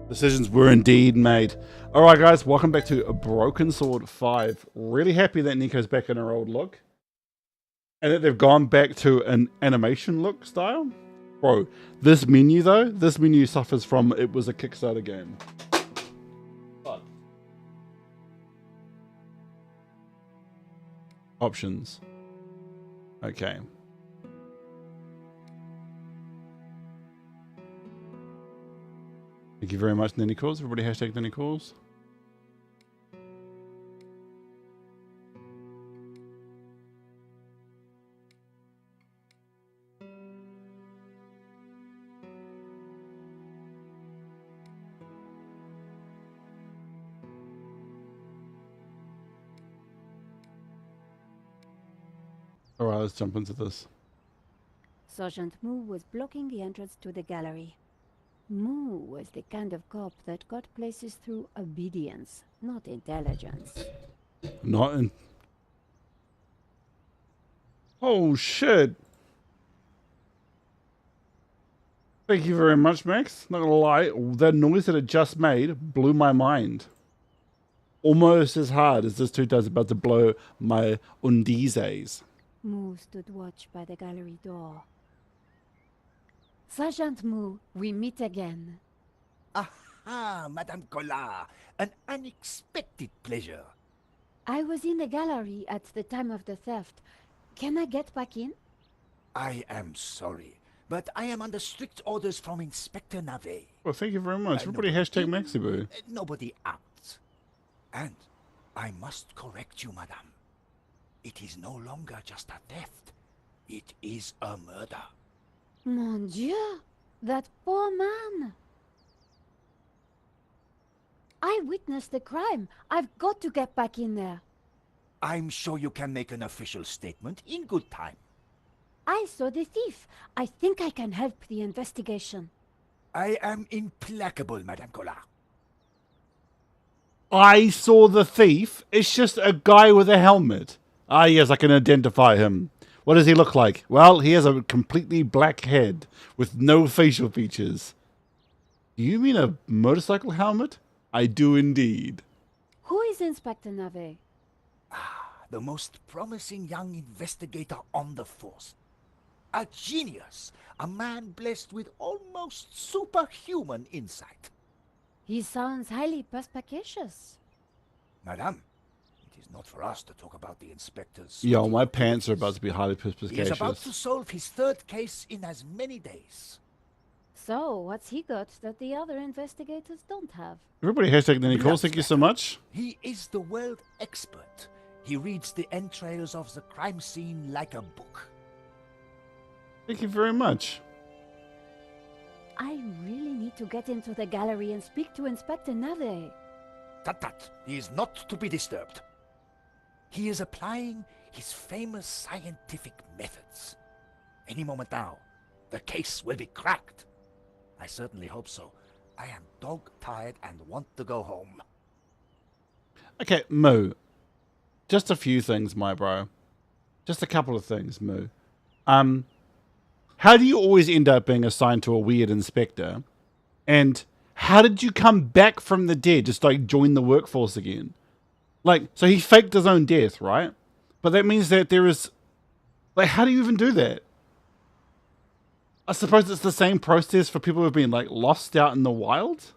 Decisions were indeed made. Alright guys, welcome back to Broken Sword 5. Really happy that Nico's back in her old look. And that they've gone back to an animation look style. Bro, this menu though, this menu suffers from it was a Kickstarter game. But options. Okay. Thank you very much, Nanny Calls. Everybody hashtag Nanny Calls. Alright, let's jump into this. Sergeant Moo was blocking the entrance to the gallery. Moo was the kind of cop that got places through obedience, not intelligence. Not in... Oh shit! Thank you very much, Max. Not gonna lie, that noise that it just made blew my mind. Almost as hard as this dude does about to blow my undies. Moo stood watch by the gallery door. Sergeant Moo, we meet again. Aha, Madame Collard, an unexpected pleasure. I was in the gallery at the time of the theft. Can I get back in? I am sorry, but I am under strict orders from Inspector Navet. Well, thank you very much. Everybody hashtag Maxiboo. Nobody out. And I must correct you, Madame. It is no longer just a theft. It is a murder. Mon Dieu, that poor man. I witnessed the crime. I've got to get back in there. I'm sure you can make an official statement in good time. I saw the thief. I think I can help the investigation. I am implacable, Madame Collard. I saw the thief. It's just a guy with a helmet. Ah, yes, I can identify him. What does he look like? Well, he has a completely black head with no facial features. Do you mean a motorcycle helmet? I do indeed. Who is Inspector Navet? The most promising young investigator on the force. A genius, a man blessed with almost superhuman insight. He sounds highly perspicacious. Madame, it is not for us to talk about the inspector's... Yo, my pants are about to be highly He is perspicacious. about to solve his third case in as many days. So, what's he got that the other investigators don't have? Everybody hashtag Nanny Calls. Thank you so much. He is the world expert. He reads the entrails of the crime scene like a book. Thank you very much. I really need to get into the gallery and speak to Inspector Navet. Tut, he is not to be disturbed. He is applying his famous scientific methods. Any moment now, the case will be cracked. I certainly hope so. I am dog-tired and want to go home. Okay, Moo. Just a few things, my bro. Just a couple of things, Moo. How do you always end up being assigned to a weird inspector? And how did you come back from the dead, just like join the workforce again? Like, so he faked his own death, right? But that means that there is... Like, how do you even do that? I suppose it's the same process for people who have been, like, lost out in the wild?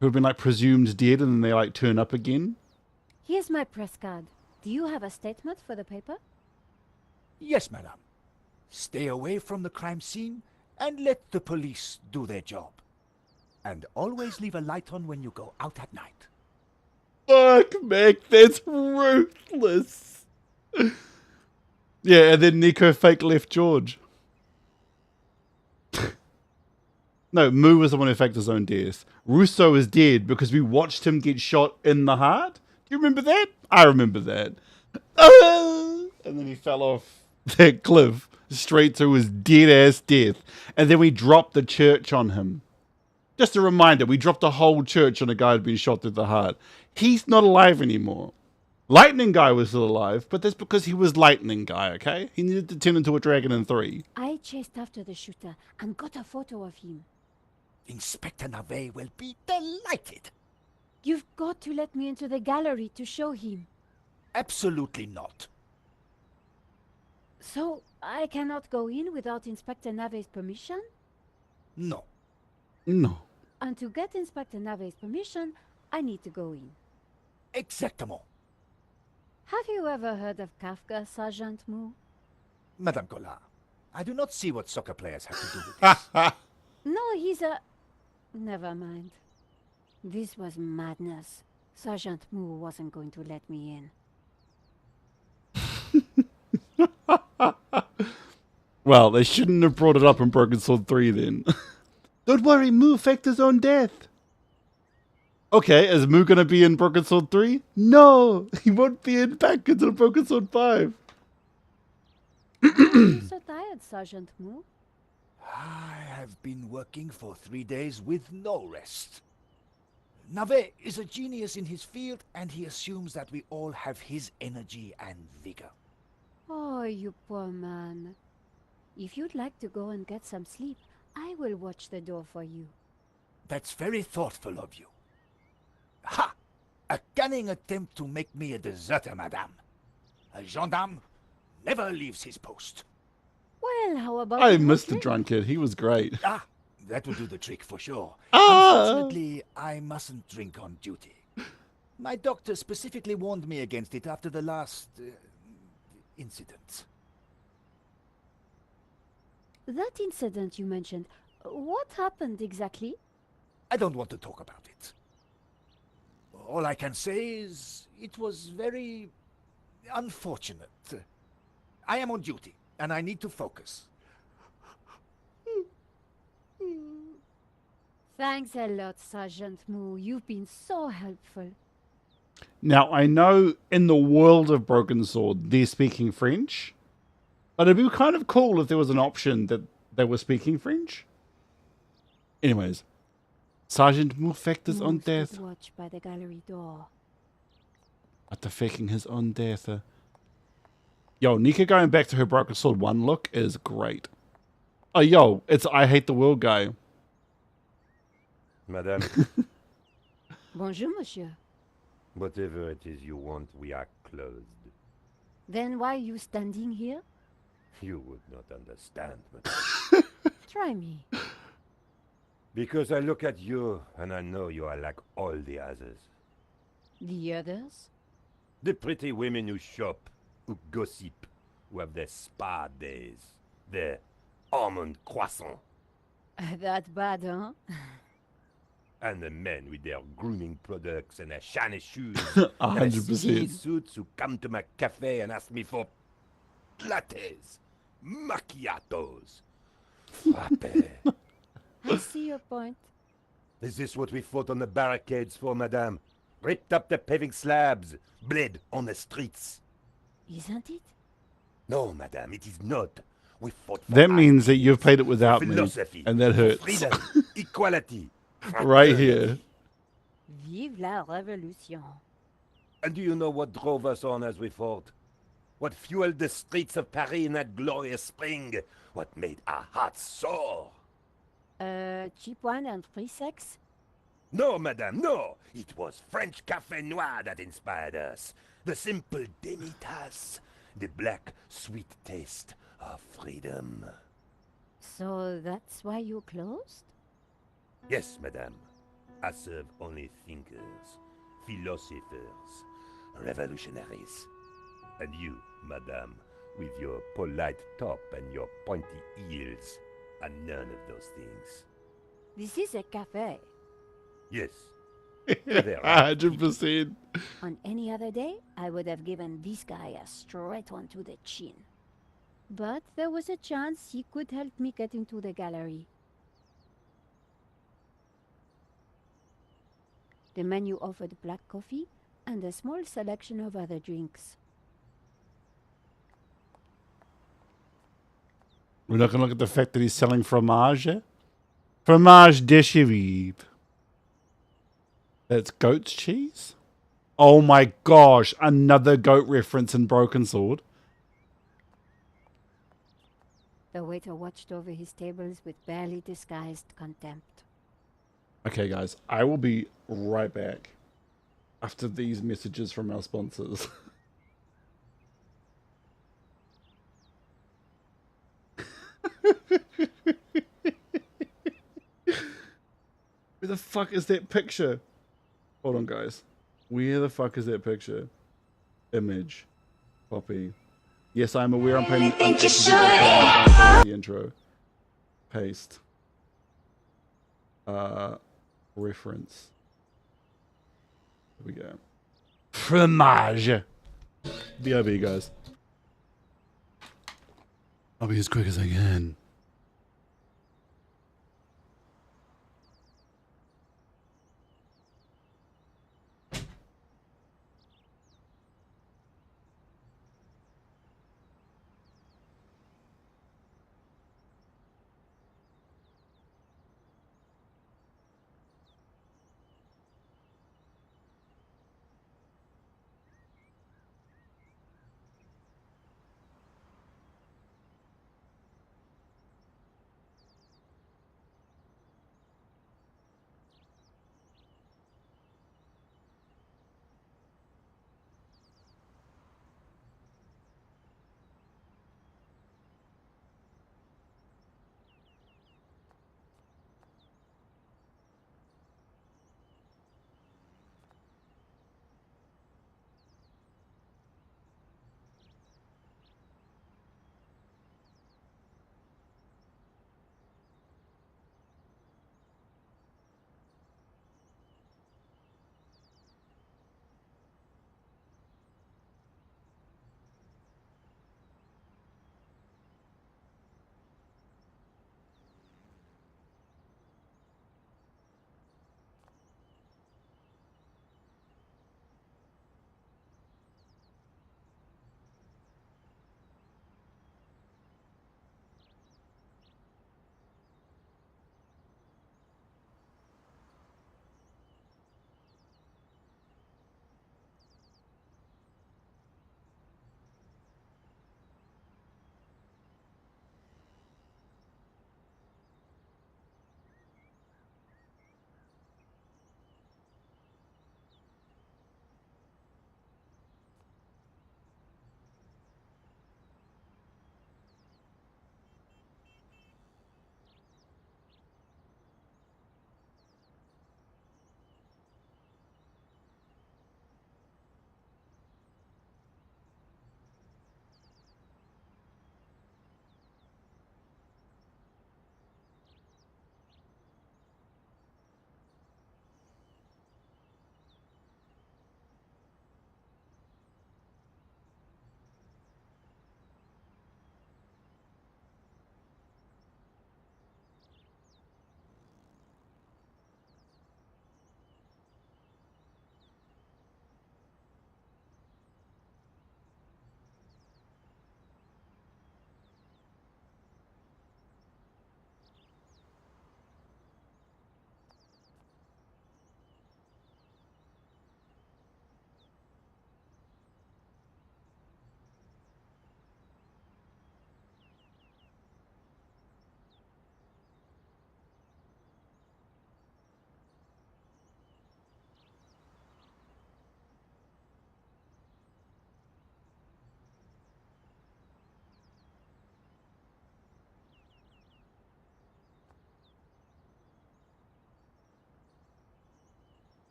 Who have been, like, presumed dead and then they, like, turn up again? Here's my press card. Do you have a statement for the paper? Yes, madame. Stay away from the crime scene and let the police do their job. And always leave a light on when you go out at night. Fuck, Mac, that's ruthless. Yeah, and then Nico fake left George. No, Moo was the one who faked his own death. Russo is dead because we watched him get shot in the heart. Do you remember that? I remember that. And then he fell off that cliff straight to his dead-ass death. And then we dropped the church on him. Just a reminder, we dropped a whole church on a guy who'd been shot through the heart. He's not alive anymore. Lightning Guy was still alive, but that's because he was Lightning Guy, okay? He needed to turn into a dragon in 3. I chased after the shooter and got a photo of him. Inspector Navet will be delighted. You've got to let me into the gallery to show him. Absolutely not. So, I cannot go in without Inspector Navet's permission? No. No. And to get Inspector Navet's permission, I need to go in. Exactement. Have you ever heard of Kafka, Sergeant Moo? Madame Collard, I do not see what soccer players have to do with this. No, he's a... Never mind. This was madness. Sergeant Moo wasn't going to let me in. Well, they shouldn't have brought it up in Broken Sword 3 then. Don't worry, Moo faked his own death. Okay, is Moo gonna be in Broken Sword 3? No! He won't be in back until Broken Sword 5. Why are you so tired, Sergeant Moo? I have been working for 3 days with no rest. Navet is a genius in his field, and he assumes that we all have his energy and vigor. Oh, you poor man. If you'd like to go and get some sleep, I will watch the door for you. That's very thoughtful of you. Ha! A cunning attempt to make me a deserter, madame. A gendarme never leaves his post. Well, how about I a hot missed the drink? drunkard. He was great. Ah, that will do the trick for sure. Ah! Unfortunately, I mustn't drink on duty. My doctor specifically warned me against it after the last incident. That incident you mentioned, what happened exactly? I don't want to talk about it. All I can say is it was very unfortunate. I am on duty, and I need to focus. Thanks a lot, Sergeant Moo. You've been so helpful. Now, I know in the world of Broken Sword, they're speaking French. But it'd be kind of cool if there was an option that they were speaking French. Anyways. Sergeant Moo faked his own Moo stood death. watch by the gallery door. After faking his own death. Yo, Nika going back to her Broken Sword 1 look is great. Oh, yo, it's I Hate the World guy. Madame, Bonjour, monsieur. whatever it is you want, we are closed. Then why are you standing here? You would not understand, madame. Try me. Because I look at you and I know you are like all the others. The others? The pretty women who shop, who gossip, who have their spa days, their almond croissant, That bad, huh? and the men with their grooming products and their shiny shoes, 100%. suits who come to my cafe and ask me for lattes, macchiatos, frappe. I see your point. Is this what we fought on the barricades for, madame? Ripped up the paving slabs, bled on the streets. Isn't it? No, madame, it is not. We fought for That means that you've played it without me. philosophy, And that for hurts. freedom, equality. Right here. Vive la révolution. And do you know what drove us on as we fought? What fueled the streets of Paris in that glorious spring? What made our hearts soar? Cheap wine and free sex? No, madame, no! It was French Café Noir that inspired us. The simple demi-tasse. The black, sweet taste of freedom. So that's why you closed? Yes, madame. I serve only thinkers, philosophers, revolutionaries. And you, madame, with your polite top and your pointy heels, are none of those things. This is a cafe. Yes. There are 100%. On any other day, I would have given this guy a straight one to the chin. But there was a chance he could help me get into the gallery. The menu offered black coffee and a small selection of other drinks. We're not going to look at the fact that he's selling fromage. Fromage de chèvre. That's goat's cheese? Oh my gosh, another goat reference in Broken Sword. The waiter watched over his tables with barely disguised contempt. Okay, guys, I will be right back after these messages from our sponsors. Where the fuck is that picture? Hold on, guys. Where the fuck is that picture? Image. Copy. Yes, I'm aware I'm paying the intro. Paste. Reference. There we go. Fromage. BRB, guys. I'll be as quick as I can.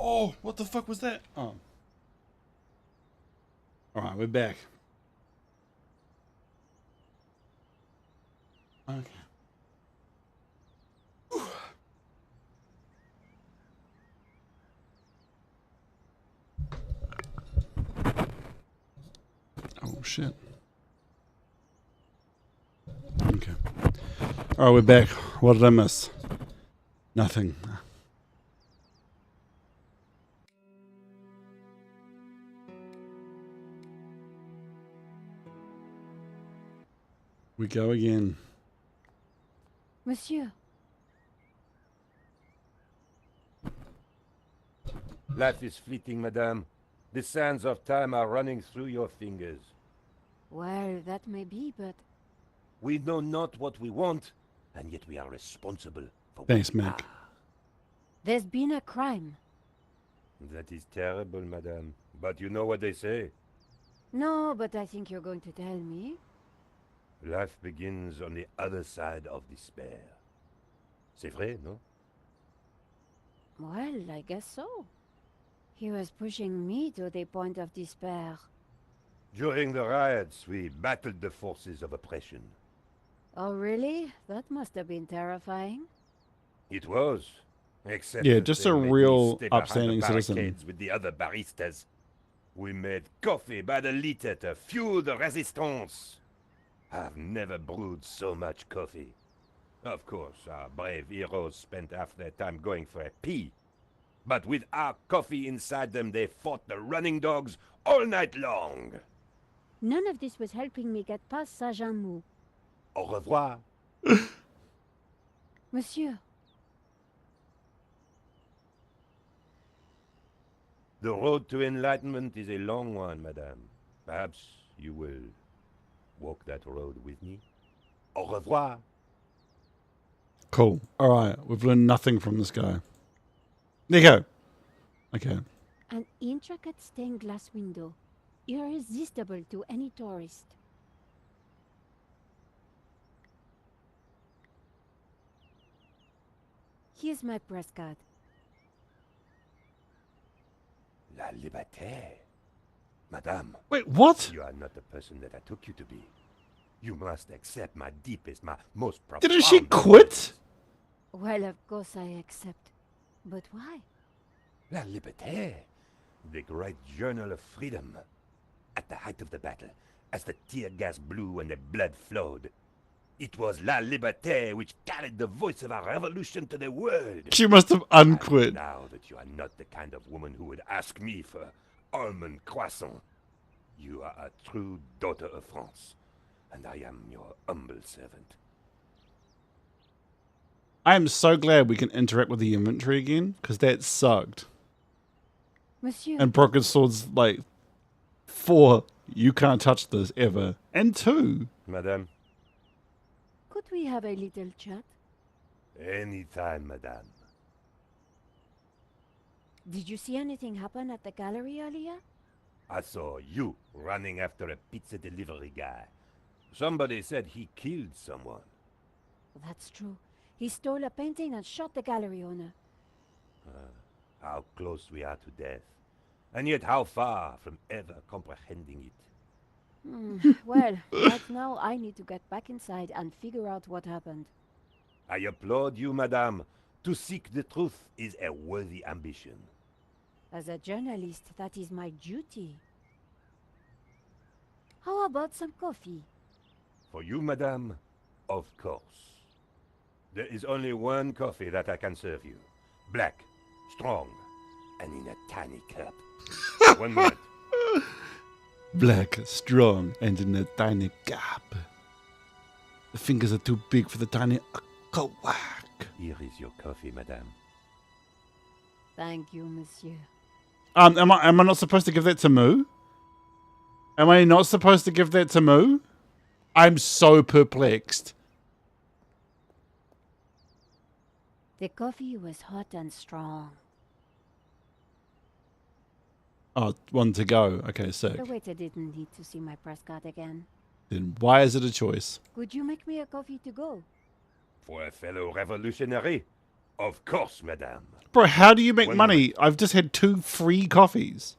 Oh, what the fuck was that? Oh. Alright, we're back. Okay. Oh, shit. Okay. Alright, we're back. What did I miss? Nothing. We go again. Monsieur, Life is fleeting, madame. The sands of time are running through your fingers. well, that may be, but We know not what we want, and yet we are responsible for Thanks, what we Mac. are. there's been a crime. That is terrible, madame. But you know what they say. No, but I think you're going to tell me. Life begins on the other side of despair. C'est vrai, no? Well, I guess so. He was pushing me to the point of despair. During the riots, we battled the forces of oppression. Oh, really? That must have been terrifying. It was. Except Yeah, that just they a made me real stay behind upstanding the citizen. barricades with the other baristas. We made coffee by the liter to fuel the resistance. I've never brewed so much coffee. Of course, our brave heroes spent half their time going for a pee. But with our coffee inside them, they fought the running dogs all night long. None of this was helping me get past Saint-Jean-Mou. Au revoir. Monsieur, The road to enlightenment is a long one, madame. Perhaps you will walk that road with me? Au revoir. Cool. Alright, we've learned nothing from this guy. There you go. Okay. an intricate stained glass window, irresistible to any tourist. Here's my press card. La liberté. Madame, Wait, what? you are not the person that I took you to be. You must accept my deepest, my most profound... Didn't she quit? Well, of course I accept. But why? La liberté. The great journal of freedom. At the height of the battle, as the tear gas blew and the blood flowed, it was La Liberté which carried the voice of our revolution to the world. She must have unquit. And now that you are not the kind of woman who would ask me for almond croissant, you are a true daughter of France, and I am your humble servant. I am so glad we can interact with the inventory again, because that sucked. Monsieur, And Brock's sword's like 4, you can't touch this ever. And 2. Madame? could we have a little chat? Anytime, madame. Did you see anything happen at the gallery earlier? I saw you running after a pizza delivery guy. Somebody said he killed someone. That's true. He stole a painting and shot the gallery owner. How close we are to death, and yet how far from ever comprehending it. Well, right now I need to get back inside and figure out what happened. I applaud you, madame. To seek the truth is a worthy ambition. As a journalist, that is my duty. How about some coffee? For you, madame, of course. There is only one coffee that I can serve you. Black, strong, and in a tiny cup. 1 moment. Black, strong, and in a tiny cup. The fingers are too big for the tiny kawak. Here is your coffee, madame. Thank you, monsieur. Am I not supposed to give that to Moo? Am I not supposed to give that to Moo? I'm so perplexed. The coffee was hot and strong. Oh, one to go. Okay, sick. The waiter didn't need to see my press card again. Then why is it a choice? Could you make me a coffee to go? For a fellow revolutionary, Of course, madame. Bro, how do you make One money? I've just had 2 free coffees.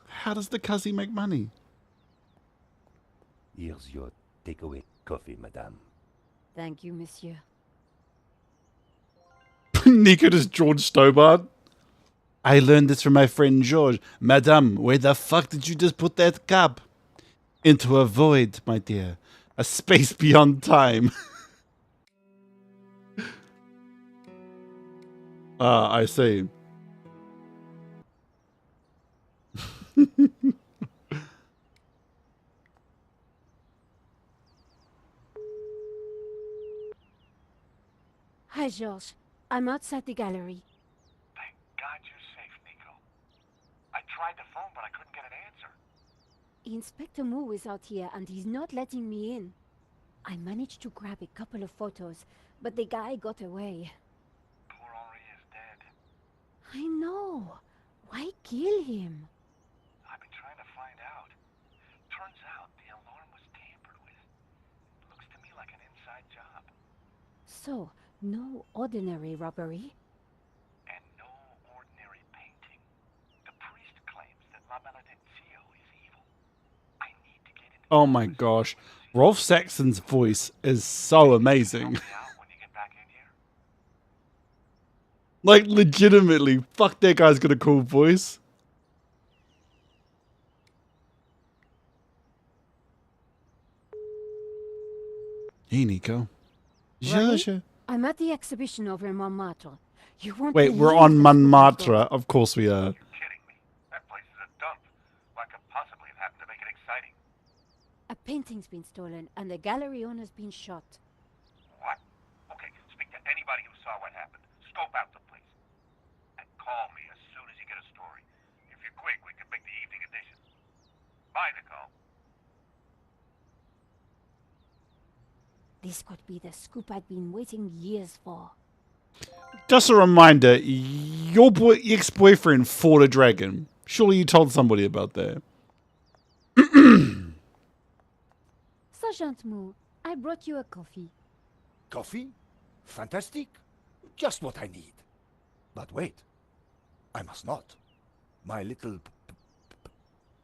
How does the Cuzzy make money? Here's your takeaway coffee, madame. Thank you, monsieur. Nico is George Stobart. I learned this from my friend George. Madame, where the fuck did you just put that cup? Into a void, my dear. A space beyond time. Ah, I see. Hi, George. I'm outside the gallery. Thank God you're safe, Nico. I tried the phone, but I couldn't get an answer. Inspector Moo is out here, and he's not letting me in. I managed to grab a couple of photos, but the guy got away. Poor Henri is dead. I know. Why kill him? I've been trying to find out. Turns out the alarm was tampered with. Looks to me like an inside job. So, no ordinary robbery. And no ordinary painting. The priest claims that La Maledictio is evil. I need to get into Oh my gosh. Rolf Saxon's voice is so amazing. Help me out when you get back in here. Like, legitimately, fuck, that guy's got a cool voice. Hey, Nico. Ronnie? Sure. I'm at the exhibition over in Montmartre. You won't Wait, we're believe on the scoop I've Montmartre. got. Of course we are. You're kidding me. That place is a dump. What could possibly have happened to make it exciting? A painting's been stolen, and the gallery owner's been shot. What? Okay, speak to anybody who saw what happened. Scope out the place. And call me as soon as you get a story. If you're quick, we can make the evening edition. Bye, Nicole. This could be the scoop I'd been waiting years for. Just a reminder, your ex-boyfriend fought a dragon. Surely you told somebody about that. Sergeant Moo, I brought you a coffee. Coffee? Fantastic. Just what I need. But wait. I must not. My little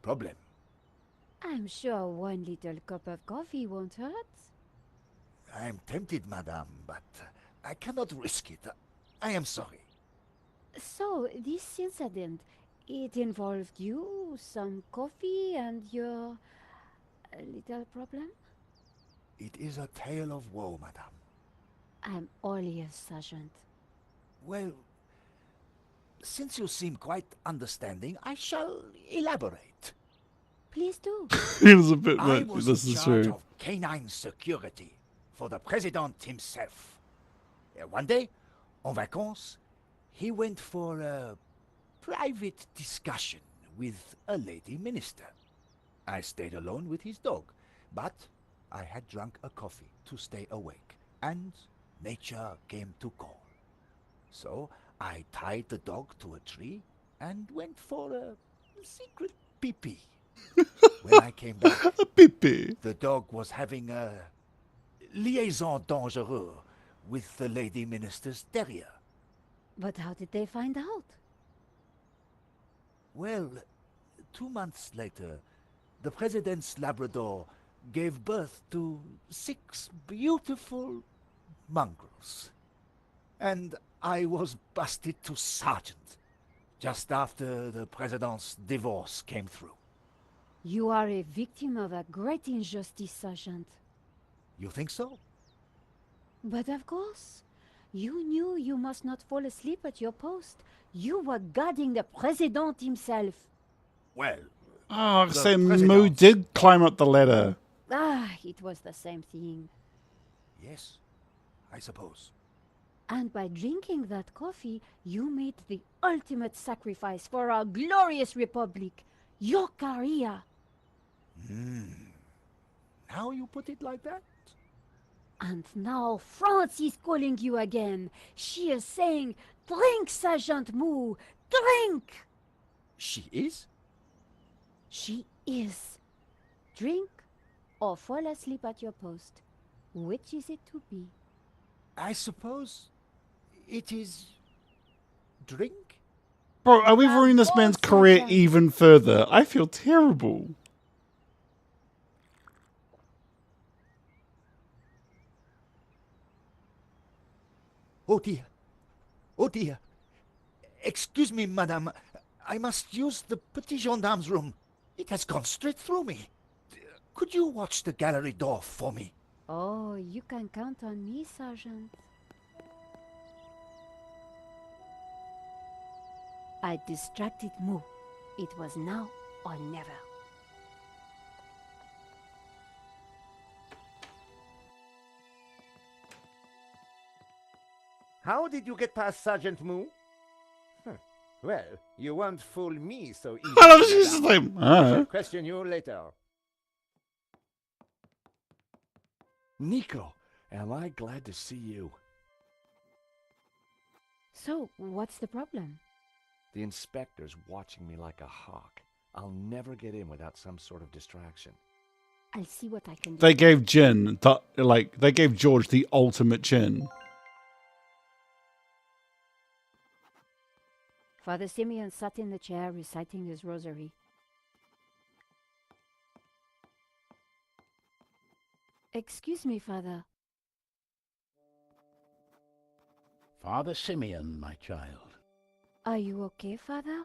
problem. I'm sure one little cup of coffee won't hurt. I am tempted, madame, but I cannot risk it. I am sorry. So, this incident, it involved you, some coffee, and your little problem? It is a tale of woe, madame. I'm all ears, Sergeant. Well, since you seem quite understanding, I shall elaborate. Please do. He was a bit I much. was This in is charge true. of canine security for the president himself. One day, en vacances, he went for a private discussion with a lady minister. I stayed alone with his dog, but I had drunk a coffee to stay awake, and nature came to call. So I tied the dog to a tree and went for a secret pee-pee. When I came back, A pipi. the dog was having a liaison dangereuse with the lady minister's terrier. But how did they find out? Well, 2 months later, the president's Labrador gave birth to 6 beautiful mongrels. And I was busted to sergeant just after the president's divorce came through. You are a victim of a great injustice, Sergeant. You think so? But of course, you knew you must not fall asleep at your post. You were guarding the president himself. Well, Oh, The so Moo president. did climb up the ladder. Ah, it was the same thing. yes, I suppose. And by drinking that coffee, you made the ultimate sacrifice for our glorious republic, your career. Now you put it like that? And now France is calling you again. She is saying, drink, Sergeant Moo, drink! She is? She is. Drink or fall asleep at your post. Which is it to be? I suppose it is drink? Bro, are we ruining this man's career Sergeant. even further? I feel terrible. Oh dear. Oh dear. Excuse me, madame. I must use the petit gendarme's room. It has gone straight through me. Could you watch the gallery door for me? Oh, you can count on me, Sergeant. I distracted Moo. It was now or never. How did you get past Sergeant Moo? Well, you won't fool me so easily. I love she's just madame. like, I shall question you later. Nico, am I glad to see you. So, what's the problem? The inspector's watching me like a hawk. I'll never get in without some sort of distraction. I'll see what I can do. They gave they gave George the ultimate chin. Father Simeon sat in the chair reciting his rosary. Excuse me, Father. Father Simeon, my child. Are you okay, Father?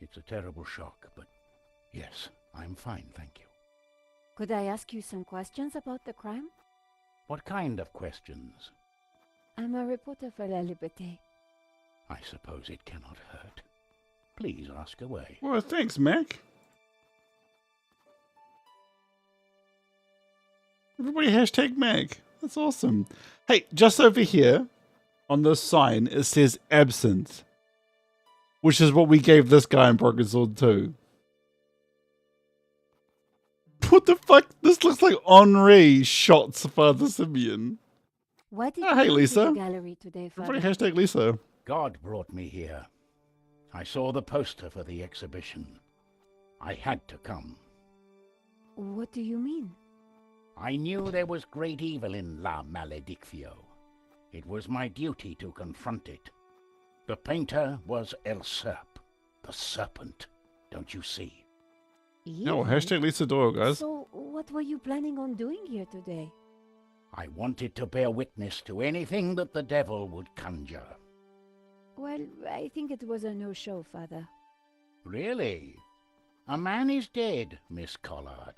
It's a terrible shock, but yes, I'm fine, thank you. Could I ask you some questions about the crime? What kind of questions? I'm a reporter for La Liberté. I suppose it cannot hurt. Please ask away. Well, thanks, Mac. Everybody hashtag Mac. That's awesome. Hey, just over here on this sign, it says absent, which is what we gave this guy in Broken Sword too. What the fuck? This looks like Henri shots Father Simeon. Why did Oh, you hey, come Lisa. to the gallery today, Father? Everybody hashtag Lisa. God brought me here. I saw the poster for the exhibition. I had to come. What do you mean? I knew there was great evil in La Maledictio. It was my duty to confront it. The painter was El Serp, the Serpent, don't you see? No, Evil? hashtag Lisa Doyle, guys. So, what were you planning on doing here today? I wanted to bear witness to anything that the devil would conjure. Well, I think it was a no-show, Father. Really? A man is dead, Miss Collard.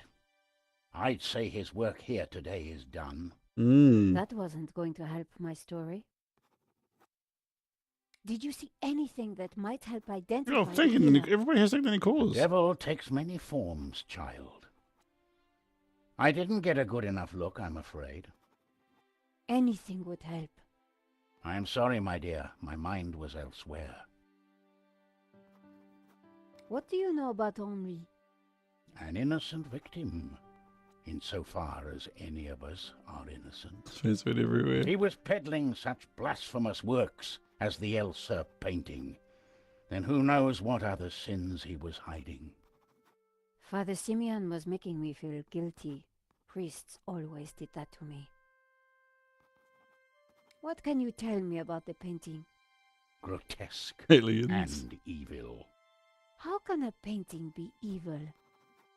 I'd say his work here today is done. That wasn't going to help my story. Did you see anything that might help identify Oh, the thank you. killer? Everybody hashtag any calls. Devil takes many forms, child. I didn't get a good enough look, I'm afraid. Anything would help. I am sorry, my dear. My mind was elsewhere. What do you know about Henri? An innocent victim, insofar as any of us are innocent. Space went everywhere. He was peddling such blasphemous works as the El Serp painting. Then who knows what other sins he was hiding. Father Simeon was making me feel guilty. Priests always did that to me. What can you tell me about the painting? Grotesque Aliens. and evil. How can a painting be evil?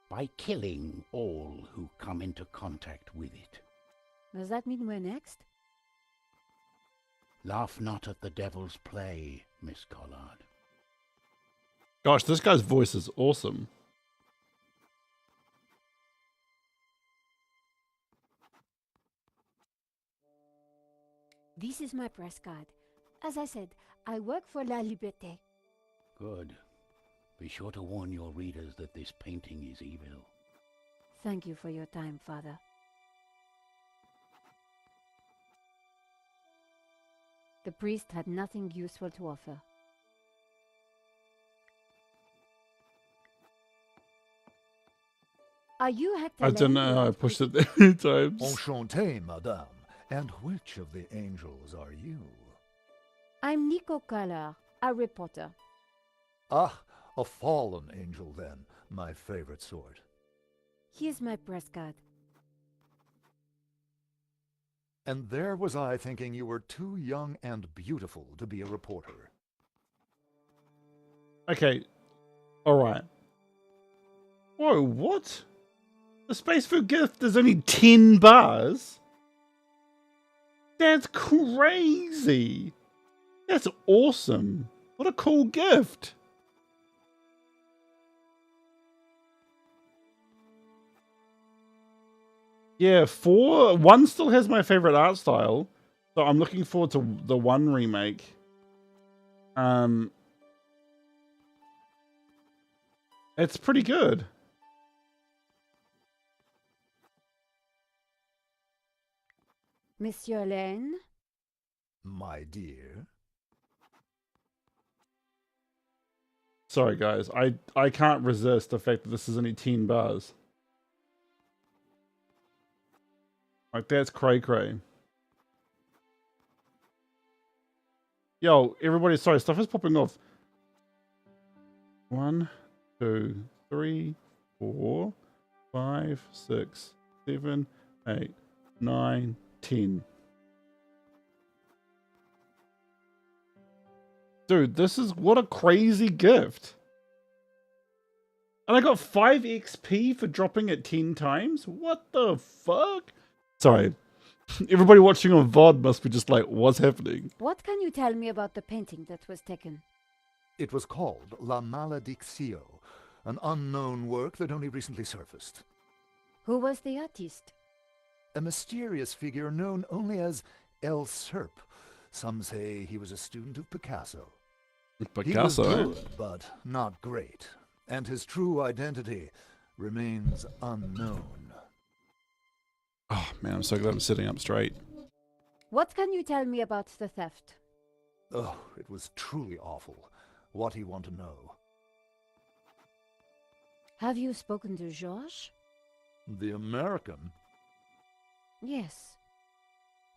By killing all who come into contact with it. Does that mean we're next? Laugh not at the devil's play, Miss Collard. Gosh, this guy's voice is awesome. This is my press card. As I said, I work for La Liberté. Good. Be sure to warn your readers that this painting is evil. Thank you for your time, Father. The priest had nothing useful to offer. Are you Hector? I don't Lane, know. I Lord pushed it Priest? there many times. Enchanté, madame. And which of the angels are you? I'm Nico Collard, a reporter. Ah, a fallen angel then, my favorite sort. Here's my press card. And there was I thinking you were too young and beautiful to be a reporter. Okay. Alright. Whoa, what? The Space Food gift is only 10 bars? That's crazy. That's awesome. What a cool gift. Yeah, 1 still has my favorite art style. So I'm looking forward to the 1 remake. It's pretty good. Monsieur Lane? My dear. Sorry, guys. I can't resist the fact that this is only 10 bars. Like, that's cray-cray. Yo, everybody, sorry, stuff is popping off. 1, 2, 3, 4, 5, 6, 7, 8, 9, 10. Dude, this is what a crazy gift. And I got 5 XP for dropping it 10 times? What the fuck? Sorry. Everybody watching on VOD must be just like, what's happening? What can you tell me about the painting that was taken? It was called La Malediccio, an unknown work that only recently surfaced. Who was the artist? A mysterious figure known only as El Serp. Some say he was a student of Picasso. Picasso, he eh? was good, but not great. And his true identity remains unknown. Oh man, I'm so glad I'm sitting up straight. What can you tell me about the theft? Oh, it was truly awful. What do you want to know? Have you spoken to Georges? The American? Yes.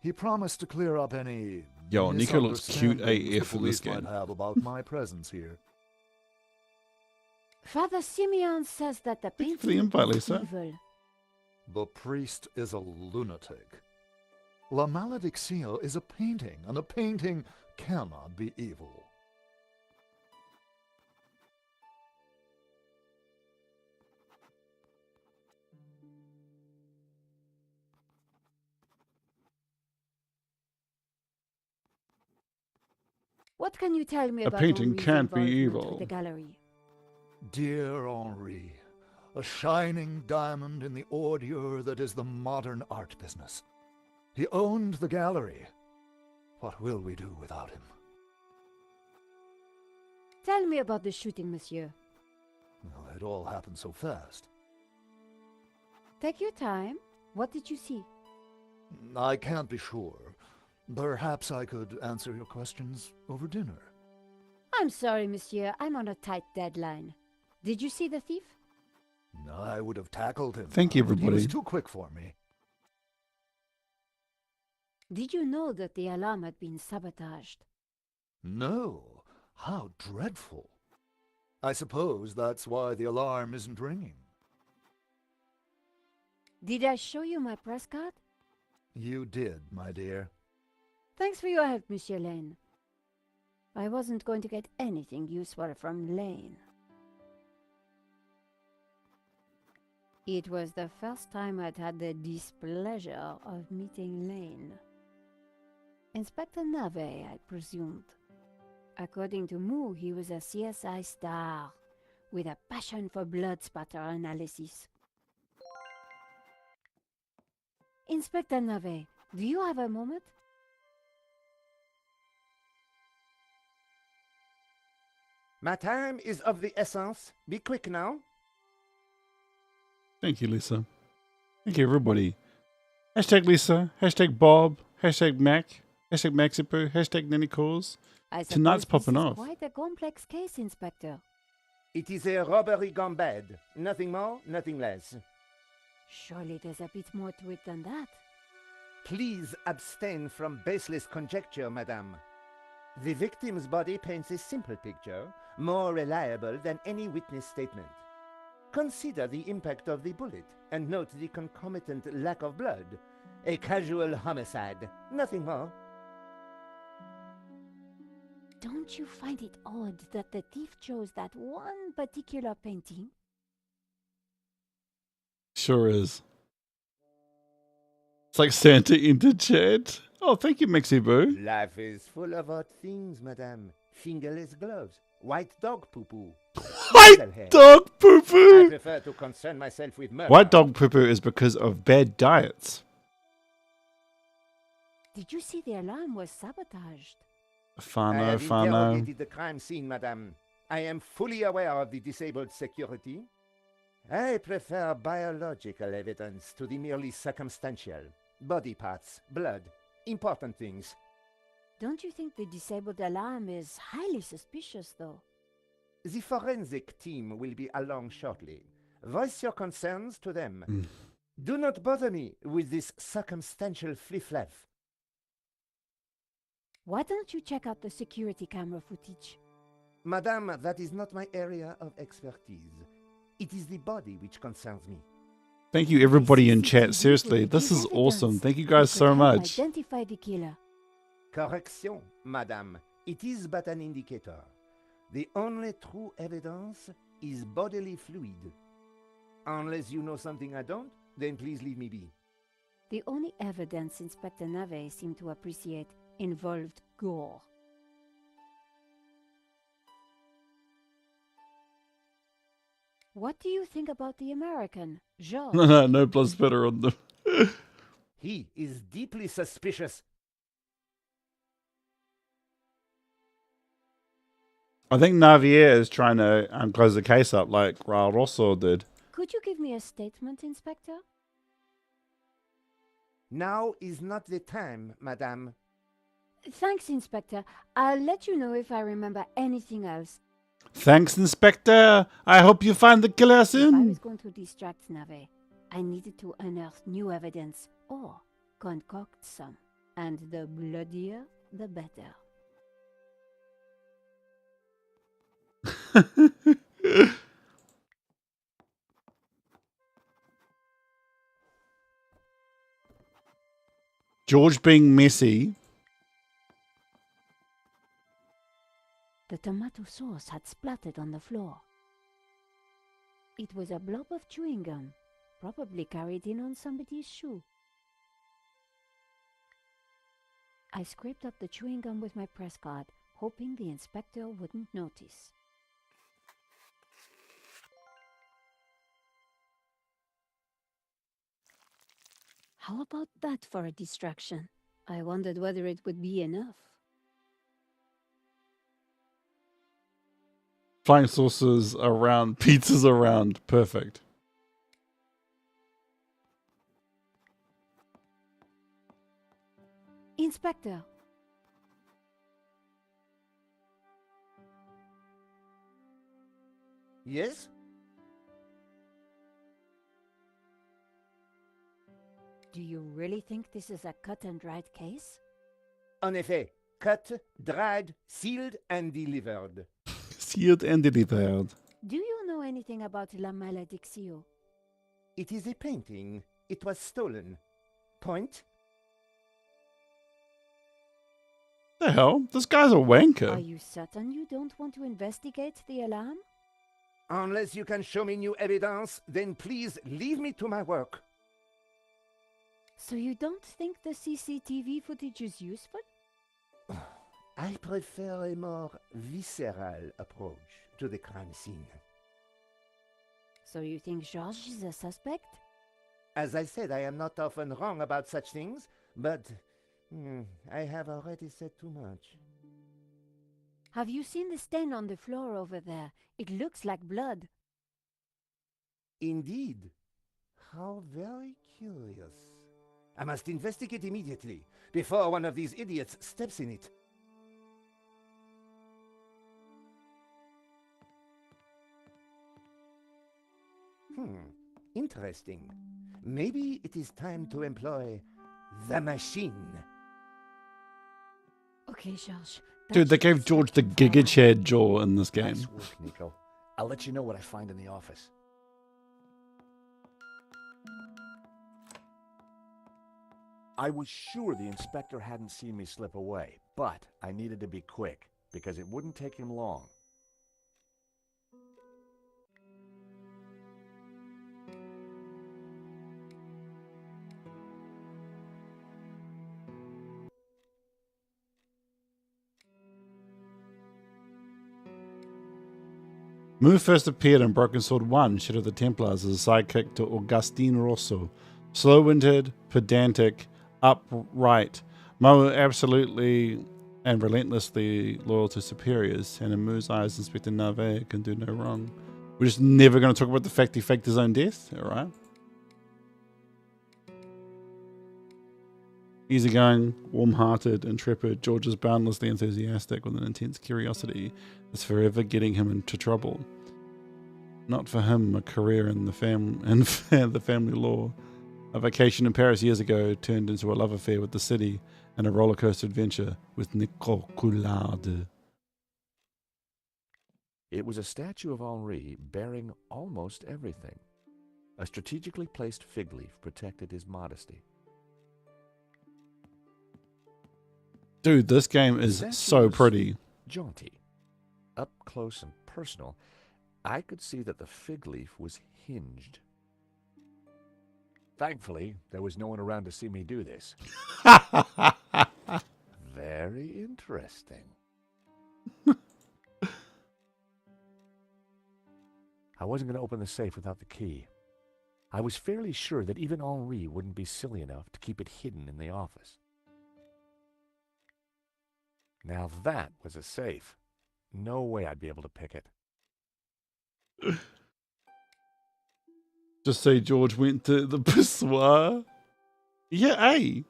He promised to clear up any Yo, Nico looks cute misunderstandings AF the in this police game. might have about my presence here. Father Simeon says that the Thank you painting for the invite, is Lisa. evil. The priest is a lunatic. La Malediccio is a painting, and a painting cannot be evil. What can you tell me A about painting Henri's can't be involvement evil. with the gallery? Dear Henri, a shining diamond in the ordure that is the modern art business. He owned the gallery. What will we do without him? Tell me about the shooting, monsieur. Well, it all happened so fast. Take your time. What did you see? I can't be sure. Perhaps I could answer your questions over dinner. I'm sorry, monsieur. I'm on a tight deadline. Did you see the thief? I would have tackled him. Thank you, but He was everybody. too quick for me. Did you know that the alarm had been sabotaged? No. How dreadful. I suppose that's why the alarm isn't ringing. Did I show you my press card? You did, my dear. Thanks for your help, Monsieur Lane. I wasn't going to get anything useful from Lane. It was the first time I'd had the displeasure of meeting Lane. Inspector Nave, I presumed. According to Moo, he was a CSI star, with a passion for blood spatter analysis. Inspector Nave, do you have a moment? My time is of the essence. Be quick now. Thank you, Lisa. Thank you, everybody. Hashtag Lisa, hashtag Bob, hashtag Mac, hashtag Maxipoo, hashtag Nannycalls. I suppose Tonight's popping this is off. quite a complex case, Inspector. It is a robbery gone bad. Nothing more, nothing less. Surely there's a bit more to it than that. Please abstain from baseless conjecture, madame. The victim's body paints a simple picture, more reliable than any witness statement. Consider the impact of the bullet, and note the concomitant lack of blood. A casual homicide. Nothing more. Don't you find it odd that the thief chose that one particular painting? Sure is. It's like Santa entered chat. Oh, thank you, Mixie Boo. Life is full of odd things, madame. Fingerless gloves. White dog poo-poo. White dog poo I poo. prefer to concern myself with murder. White dog poo poo is because of bad diets. Did you see the alarm was sabotaged? I Fano, have Fano. interrogated the crime scene, madame. I am fully aware of the disabled security. I prefer biological evidence to the merely circumstantial. Body parts, blood, important things. Don't you think the disabled alarm is highly suspicious, though? The forensic team will be along shortly. Voice your concerns to them. Do not bother me with this circumstantial fliff-flaff. Why don't you check out the security camera footage? Madame, that is not my area of expertise. It is the body which concerns me. Thank you, everybody in chat. CCTV Seriously, will this give is awesome. evidence Thank you that guys could so help much. Identify the killer. Correction, madame. It is but an indicator. The only true evidence is bodily fluid. Unless you know something I don't, then please leave me be. The only evidence Inspector Nave seemed to appreciate involved gore. What do you think about the American, George? No blood spatter on them. He is deeply suspicious. I think Navier is trying to close the case up like Raul Rosso did. Could you give me a statement, Inspector? Now is not the time, madame. Thanks, Inspector. I'll let you know if I remember anything else. Thanks, Inspector. I hope you find the killer If I soon. was going to distract Nave, I needed to unearth new evidence or concoct some. And the bloodier, the better. George being messy. The tomato sauce had splattered on the floor. It was a blob of chewing gum, probably carried in on somebody's shoe. I scraped up the chewing gum with my press card, hoping the inspector wouldn't notice. How about that for a distraction? I wondered whether it would be enough. Flying saucers around, pizzas around. Perfect. Inspector! Yes? Do you really think this is a cut and dried case? En effet, cut, dried, sealed, and delivered. Sealed and delivered. Do you know anything about La Maledictio? It is a painting. It was stolen. Point? The hell? This guy's a wanker. Are you certain you don't want to investigate the alarm? Unless you can show me new evidence, then please leave me to my work. So you don't think the CCTV footage is useful? I prefer a more visceral approach to the crime scene. So you think George is a suspect? As I said, I am not often wrong about such things, but I have already said too much. Have you seen the stain on the floor over there? It looks like blood. Indeed. How very curious. I must investigate immediately, before one of these idiots steps in it. Interesting. Maybe it is time to employ the machine. Okay, George. Dude, they gave George the Giga Chad jaw in this game. Nice work, Nico. I'll let you know what I find in the office. I was sure the inspector hadn't seen me slip away, but I needed to be quick, because it wouldn't take him long. Moo first appeared in Broken Sword 1, Shadow of the Templars, as a sidekick to Augustine Rosso. Slow-winded, pedantic, upright. Mo absolutely and relentlessly loyal to superiors, and in Moo's eyes, Inspector Nave can do no wrong. We're just never going to talk about the fact he faked his own death, alright? Easygoing, warm-hearted, intrepid, George is boundlessly enthusiastic with an intense curiosity that's forever getting him into trouble. Not for him, a career in the family law. A vacation in Paris years ago turned into a love affair with the city and a roller coaster adventure with Nicole Coulard. It was a statue of Henri bearing almost everything. A strategically placed fig leaf protected his modesty. Dude, this game is so pretty. Jaunty. Up close and personal, I could see that the fig leaf was hinged. Thankfully, there was no one around to see me do this. Very interesting. I wasn't going to open the safe without the key. I was fairly sure that even Henri wouldn't be silly enough to keep it hidden in the office. Now that was a safe. No way I'd be able to pick it. Just say George went to the pissoir. Yeah, hey.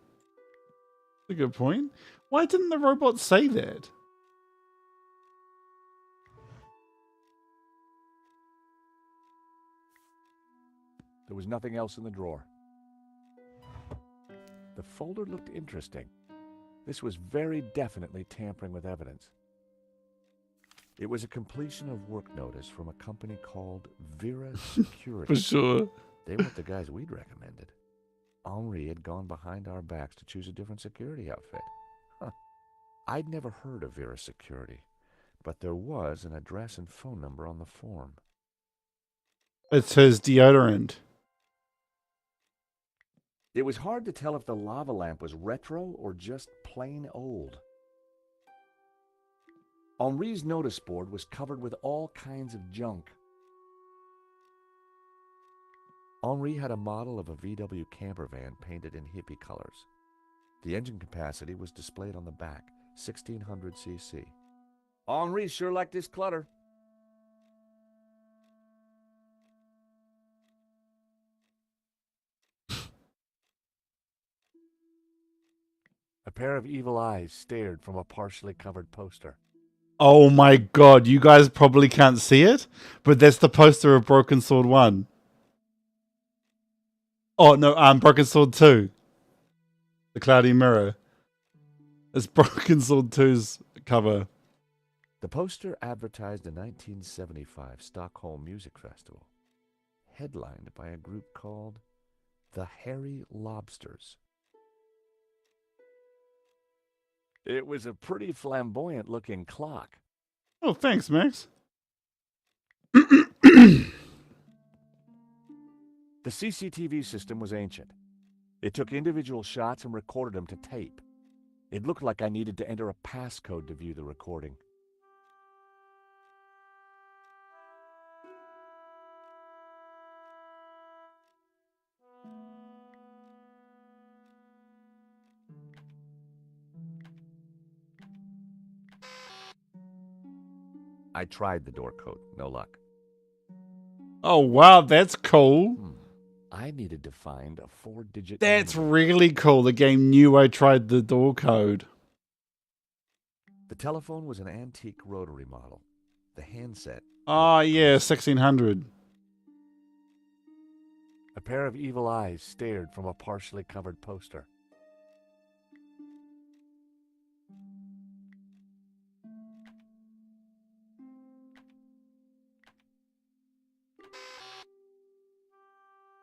That's a good point. Why didn't the robot say that? There was nothing else in the drawer. The folder looked interesting. This was very definitely tampering with evidence. It was a completion of work notice from a company called Vera Security. For sure. They weren't the guys we'd recommended. Henri had gone behind our backs to choose a different security outfit. Huh. I'd never heard of Vera Security, but there was an address and phone number on the form. It says deodorant. It was hard to tell if the lava lamp was retro or just plain old. Henri's notice board was covered with all kinds of junk. Henri had a model of a VW camper van painted in hippie colors. The engine capacity was displayed on the back, 1600 cc. Henri sure liked his clutter. A pair of evil eyes stared from a partially covered poster. Oh my god, you guys probably can't see it, but that's the poster of Broken Sword 1. Oh no, Broken Sword 2. The Cloudy Mirror. It's Broken Sword 2's cover. The poster advertised the 1975 Stockholm Music Festival, headlined by a group called the Hairy Lobsters. It was a pretty flamboyant-looking clock. Oh, thanks, Max. The CCTV system was ancient. It took individual shots and recorded them to tape. It looked like I needed to enter a passcode to view the recording. I tried the door code, no luck. Oh wow, that's cool. I needed to find a 4-digit That's number. really cool. The game knew I tried the door code. The telephone was an antique rotary model. The handset. Oh yeah, 1600. A pair of evil eyes stared from a partially covered poster.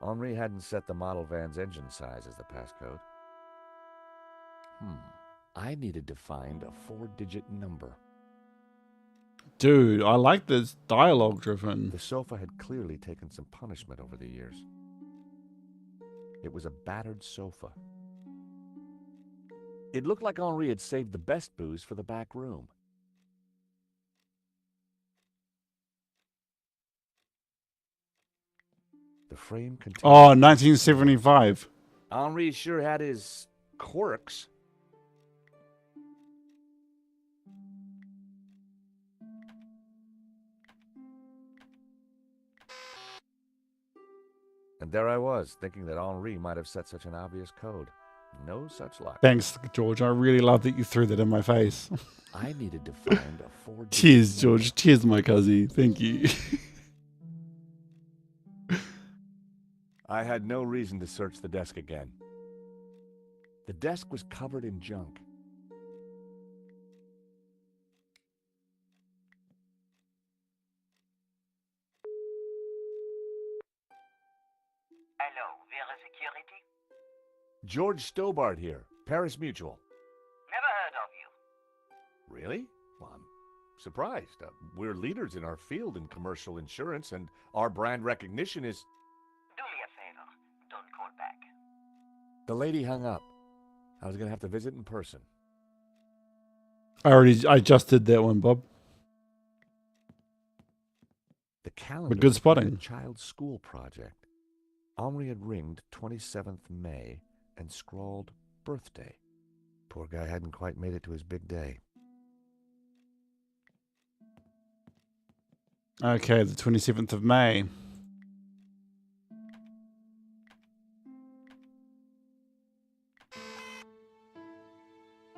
Henri hadn't set the model van's engine size as the passcode. I needed to find a 4-digit number. Dude, I like this dialogue driven. The sofa had clearly taken some punishment over the years. It was a battered sofa. It looked like Henri had saved the best booze for the back room. The frame contained... Oh, 1975. Henri sure had his quirks. And there I was, thinking that Henri might have set such an obvious code. No such luck. Thanks, George. I really love that you threw that in my face. I needed to find a 4-digit Cheers, number. George. Cheers, my cousin. Thank you. I had no reason to search the desk again. The desk was covered in junk. Hello, Vera Security? George Stobart here, Paris Mutual. Never heard of you. Really? Well, I'm surprised. We're leaders in our field in commercial insurance, and our brand recognition is... Do me a favor. Don't call back. The lady hung up. I was going to have to visit in person. I just did that one, Bob. The calendar But good was spotting. a child's school project. Henri had ringed 27th May and scrawled birthday. Poor guy hadn't quite made it to his big day. Okay, the 27th of May.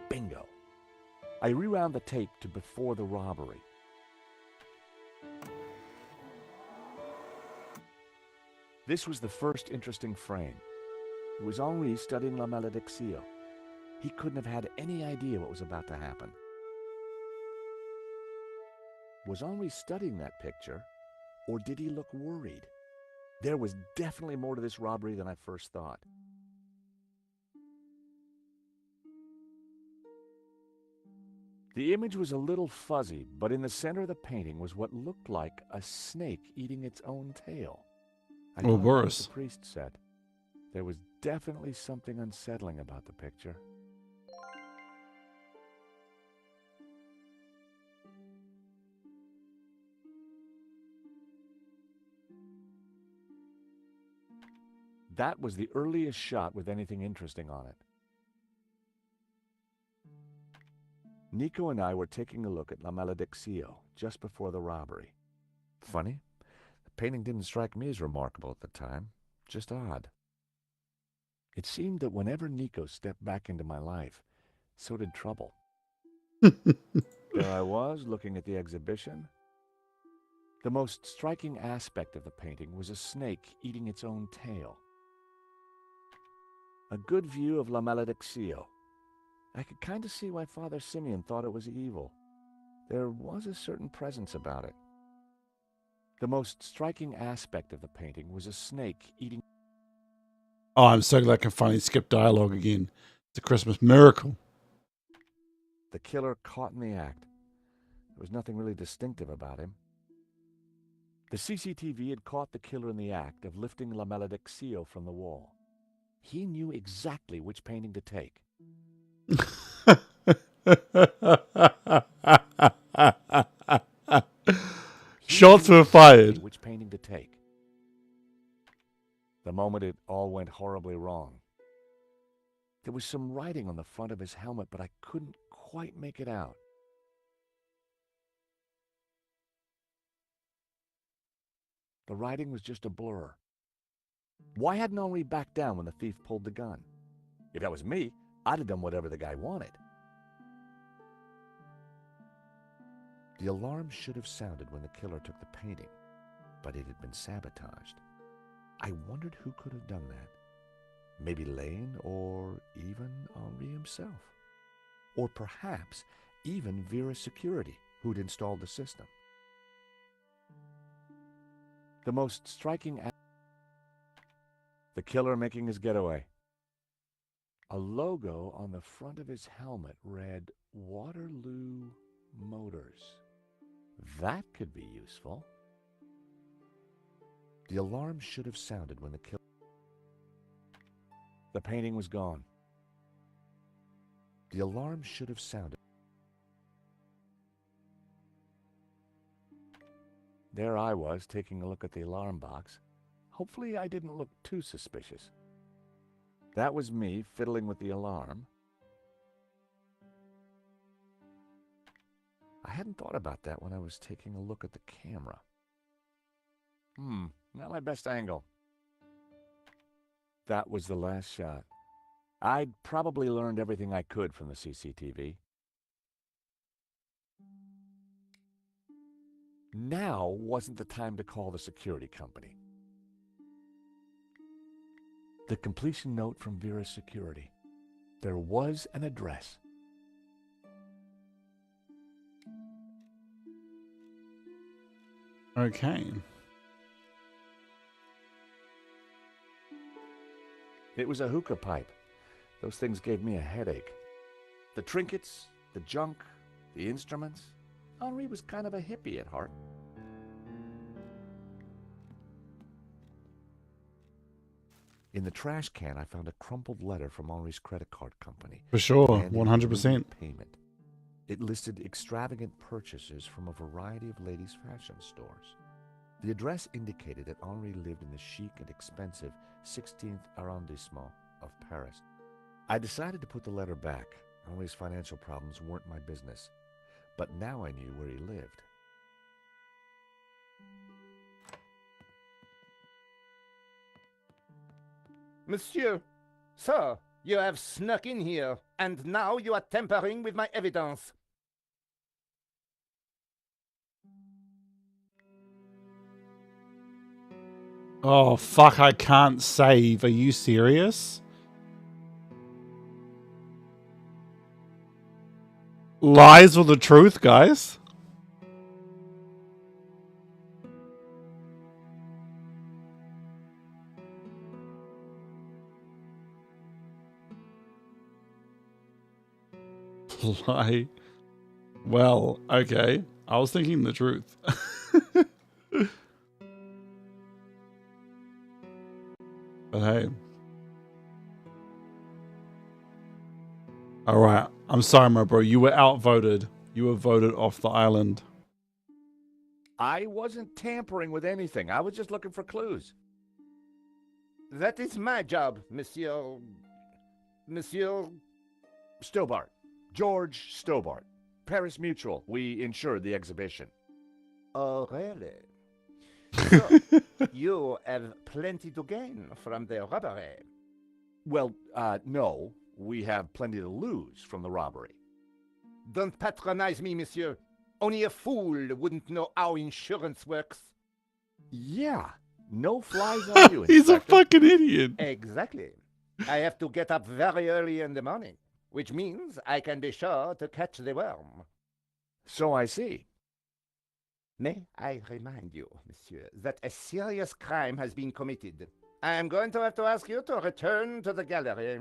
Bingo. I rewound the tape to before the robbery. This was the first interesting frame. It was Henri studying La Malédiction. He couldn't have had any idea what was about to happen. Was Henri studying that picture, or did he look worried? There was definitely more to this robbery than I first thought. The image was a little fuzzy, but in the center of the painting was what looked like a snake eating its own tail. I Or thought worse. the priest said. There was definitely something unsettling about the picture. That was the earliest shot with anything interesting on it. Nico and I were taking a look at La Malédiction just before the robbery. Funny, the painting didn't strike me as remarkable at the time, just odd. It seemed that whenever Nico stepped back into my life, so did trouble. There I was, looking at the exhibition. The most striking aspect of the painting was a snake eating its own tail. A good view of La Malédiction. I could kind of see why Father Simeon thought it was evil. There was a certain presence about it. The most striking aspect of the painting was a snake eating... Oh, I'm so glad I can finally skip dialogue again. It's a Christmas miracle. The killer caught in the act. There was nothing really distinctive about him. The CCTV had caught the killer in the act of lifting La Malédiction from the wall. He knew exactly which painting to take. Shots were fired. Which painting to take. The moment it all went horribly wrong. There was some writing on the front of his helmet, but I couldn't quite make it out. The writing was just a blur. Why hadn't Henri backed down when the thief pulled the gun? If that was me, I'd have done whatever the guy wanted. The alarm should have sounded when the killer took the painting, but it had been sabotaged. I wondered who could have done that. Maybe Lane, or even Henri himself. Or perhaps even Vera Security, who'd installed the system. The most striking... The killer making his getaway. A logo on the front of his helmet read Waterloo Motors. That could be useful. The alarm should have sounded when the killer... The painting was gone. The alarm should have sounded. There I was, taking a look at the alarm box. Hopefully I didn't look too suspicious. That was me fiddling with the alarm. I hadn't thought about that when I was taking a look at the camera. Not my best angle. That was the last shot. I'd probably learned everything I could from the CCTV. Now wasn't the time to call the security company. The completion note from Vera's security. There was an address. Okay. It was a hookah pipe. Those things gave me a headache. The trinkets, the junk, the instruments. Henri was kind of a hippie at heart. In the trash can, I found a crumpled letter from Henri's credit card company. For sure, demanding 100%. payment. It listed extravagant purchases from a variety of ladies' fashion stores. The address indicated that Henri lived in the chic and expensive 16th arrondissement of Paris. I decided to put the letter back. Henri's financial problems weren't my business. But now I knew where he lived. Monsieur, sir, you have snuck in here, and now you are tampering with my evidence. Oh, fuck, I can't save. Are you serious? Lies or the truth, guys? Lie. Well, okay. I was thinking the truth. But hey. Alright. I'm sorry, my bro. You were outvoted. You were voted off the island. I wasn't tampering with anything. I was just looking for clues. That is my job, Monsieur Stobart. George Stobart. Paris Mutual. We insured the exhibition. Oh, really? So, you have plenty to gain from the robbery. Well, no. We have plenty to lose from the robbery. Don't patronize me, monsieur. Only a fool wouldn't know how insurance works. Yeah. No flies on you, He's a Inspector. fucking idiot. Exactly. I have to get up very early in the morning, which means I can be sure to catch the worm. So I see. May I remind you, monsieur, that a serious crime has been committed. I am going to have to ask you to return to the gallery.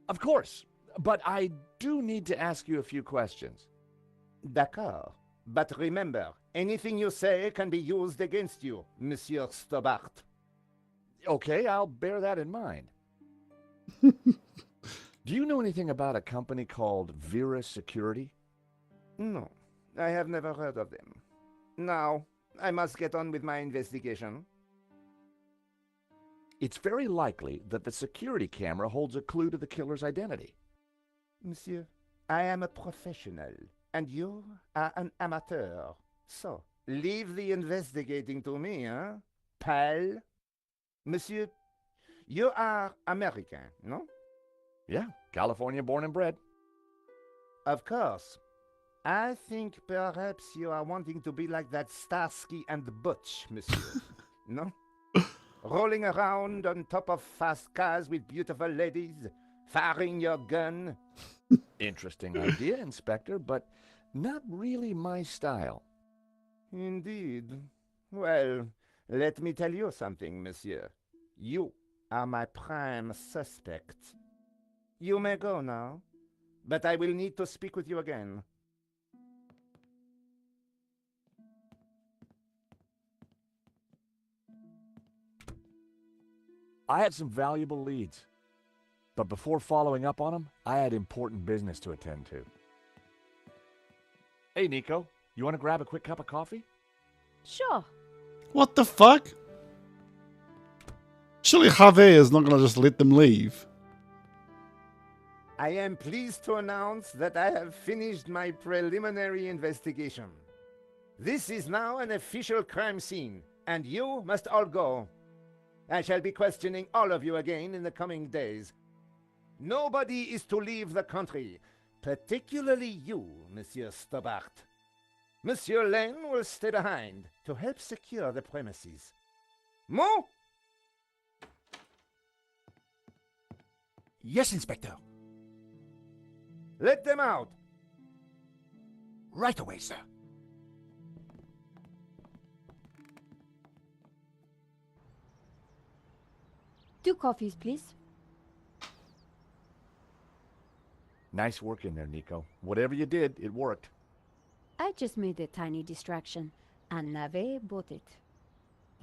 Of course. But I do need to ask you a few questions. D'accord. But remember, anything you say can be used against you, Monsieur Stobart. Okay, I'll bear that in mind. Do you know anything about a company called Vera Security? No, I have never heard of them. Now, I must get on with my investigation. It's very likely that the security camera holds a clue to the killer's identity. Monsieur, I am a professional, and you are an amateur. So, leave the investigating to me, huh, pal? Monsieur, you are American, no? Yeah, California born and bred. Of course. I think perhaps you are wanting to be like that Starsky and Butch, monsieur. No? Rolling around on top of fast cars with beautiful ladies, firing your gun. Interesting idea, Inspector, but not really my style. Indeed. Well, let me tell you something, monsieur. You are my prime suspect. You may go now, but I will need to speak with you again. I had some valuable leads. But before following up on them, I had important business to attend to. Hey, Nico, you want to grab a quick cup of coffee? Sure. What the fuck? Surely Javier is not going to just let them leave. I am pleased to announce that I have finished my preliminary investigation. This is now an official crime scene, and you must all go. I shall be questioning all of you again in the coming days. Nobody is to leave the country, particularly you, Monsieur Stobart. Monsieur Lane will stay behind to help secure the premises. Mo? Yes, Inspector. Let them out. Right away, sir. Two coffees, please. Nice work in there, Nico. Whatever you did, it worked. I just made a tiny distraction, and Nave bought it.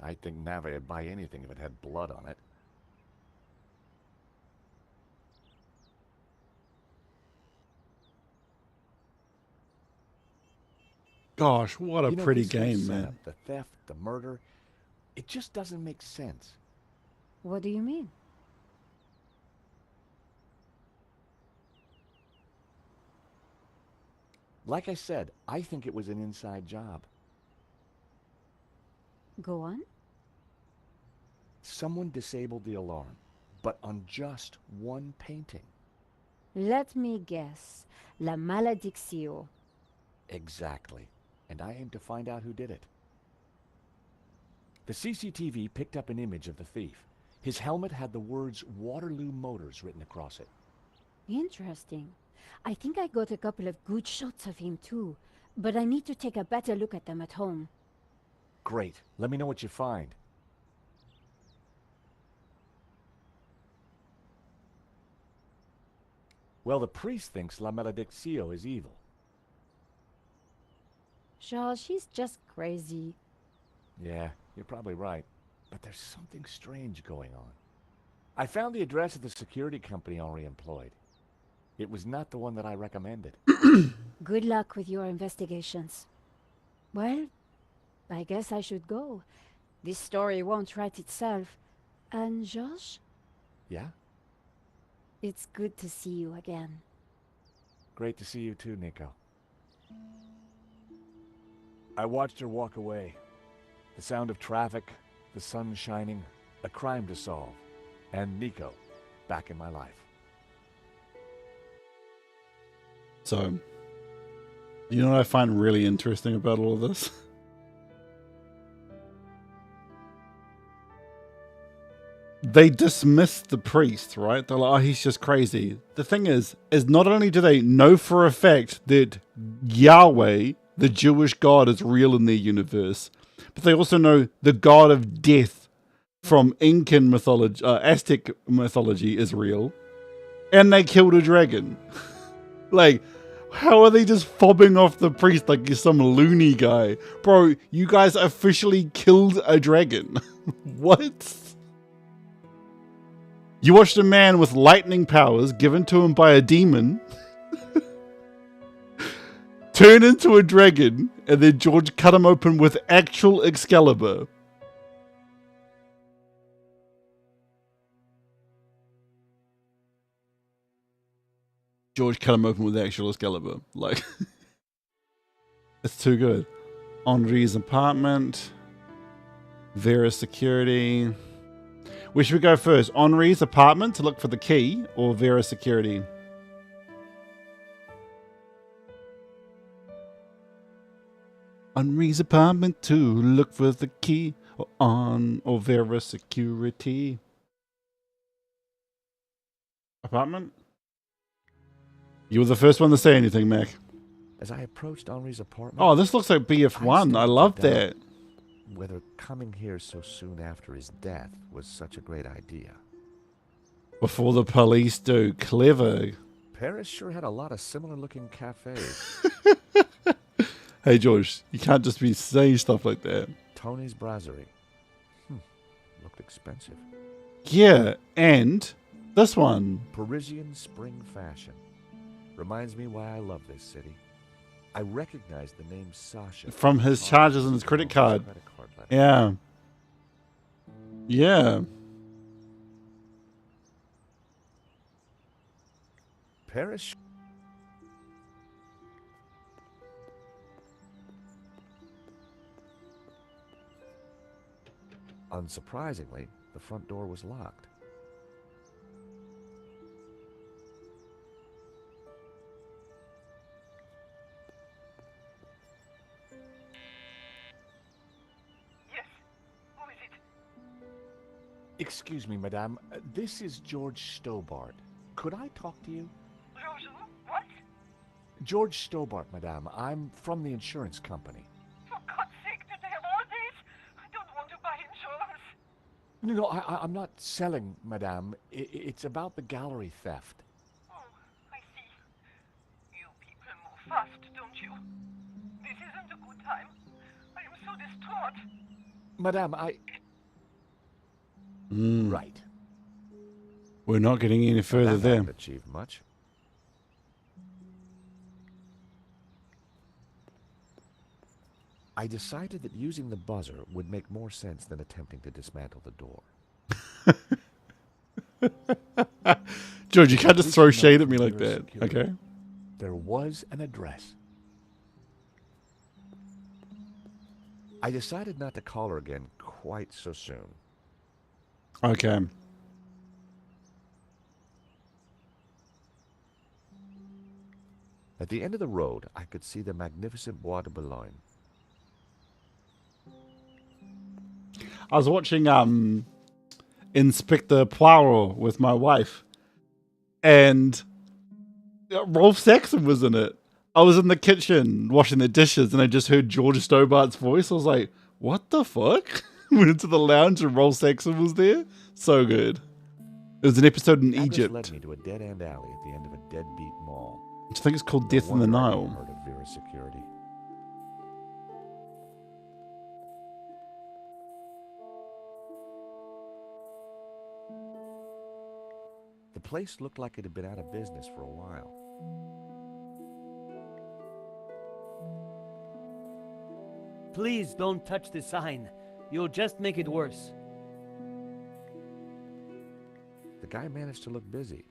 I think Nave would buy anything if it had blood on it. Gosh, what a You know, pretty this whole game, setup, man. The theft, the murder, it just doesn't make sense. What do you mean? Like I said, I think it was an inside job. Go on. Someone disabled the alarm, but on just one painting. Let me guess. La Maledictio. Exactly. And I aim to find out who did it. The CCTV picked up an image of the thief. His helmet had the words Waterloo Motors written across it. Interesting. I think I got a couple of good shots of him too, but I need to take a better look at them at home. Great. Let me know what you find. Well, the priest thinks La Maledictio is evil. Charles, she's just crazy. Yeah, you're probably right. But there's something strange going on. I found the address of the security company Henri employed. It was not the one that I recommended. Good luck with your investigations. Well, I guess I should go. This story won't write itself. And Josh? Yeah? It's good to see you again. Great to see you too, Nico. I watched her walk away. The sound of traffic, the sun shining, a crime to solve, and Nico back in my life. So, you know what I find really interesting about all of this? They dismissed the priest, right? They're like, oh, he's just crazy. The thing is not only do they know for a fact that Yahweh, the Jewish God, is real in their universe, but they also know the god of death from Incan mythology, Aztec mythology is real, and they killed a dragon. Like, how are they just fobbing off the priest like he's some loony guy? Bro, you guys officially killed a dragon. What? You watched a man with lightning powers given to him by a demon turn into a dragon, and then George cut him open with actual Excalibur. George cut him open with actual Excalibur. Like, it's too good. Henri's apartment. Vera security. Where should we go first? Henri's apartment to look for the key, or Vera security? Henri's apartment to look for the key, or Vera security. Apartment? You were the first one to say anything, Mac. As I approached Henri's apartment... Oh, this looks like BF1. I love that. Whether coming here so soon after his death was such a great idea. Before the police do. Clever. Paris sure had a lot of similar-looking cafes. Hey, George, you can't just be saying stuff like that. Tony's Brasserie. Looked expensive. Yeah, and this one. Parisian spring fashion. Reminds me why I love this city. I recognize the name Sasha. From his charges on his credit card. Yeah. Yeah. Paris. Unsurprisingly, the front door was locked. Yes. Who is it? Excuse me, madame. This is George Stobart. Could I talk to you? George, what? George Stobart, madame. I'm from the insurance company. For God's sake, did they have all this? I don't want to buy insurance. No, I'm not selling, madame. It's about the gallery theft. Oh, I see. You people move fast, don't you? This isn't a good time. I am so distraught. Madame, Right. We're not getting any further That there. hadn't achieved much. I decided that using the buzzer would make more sense than attempting to dismantle the door. George, you can't just throw shade at me like that, okay? There was an address. I decided not to call her again quite so soon. Okay. At the end of the road, I could see the magnificent Bois de Boulogne. I was watching Inspector Poirot with my wife, and Rolf Saxon was in it. I was in the kitchen washing the dishes, and I just heard George Stobart's voice. I was like, what the fuck? Went into the lounge, and Rolf Saxon was there. So good. It was an episode in That Egypt. led me to a dead-end alley at the end of a deadbeat mall. I think it's called Death in No the wonder I Nile. hadn't heard of Vera's security. The place looked like it had been out of business for a while. Please don't touch the sign. You'll just make it worse. The guy managed to look busy,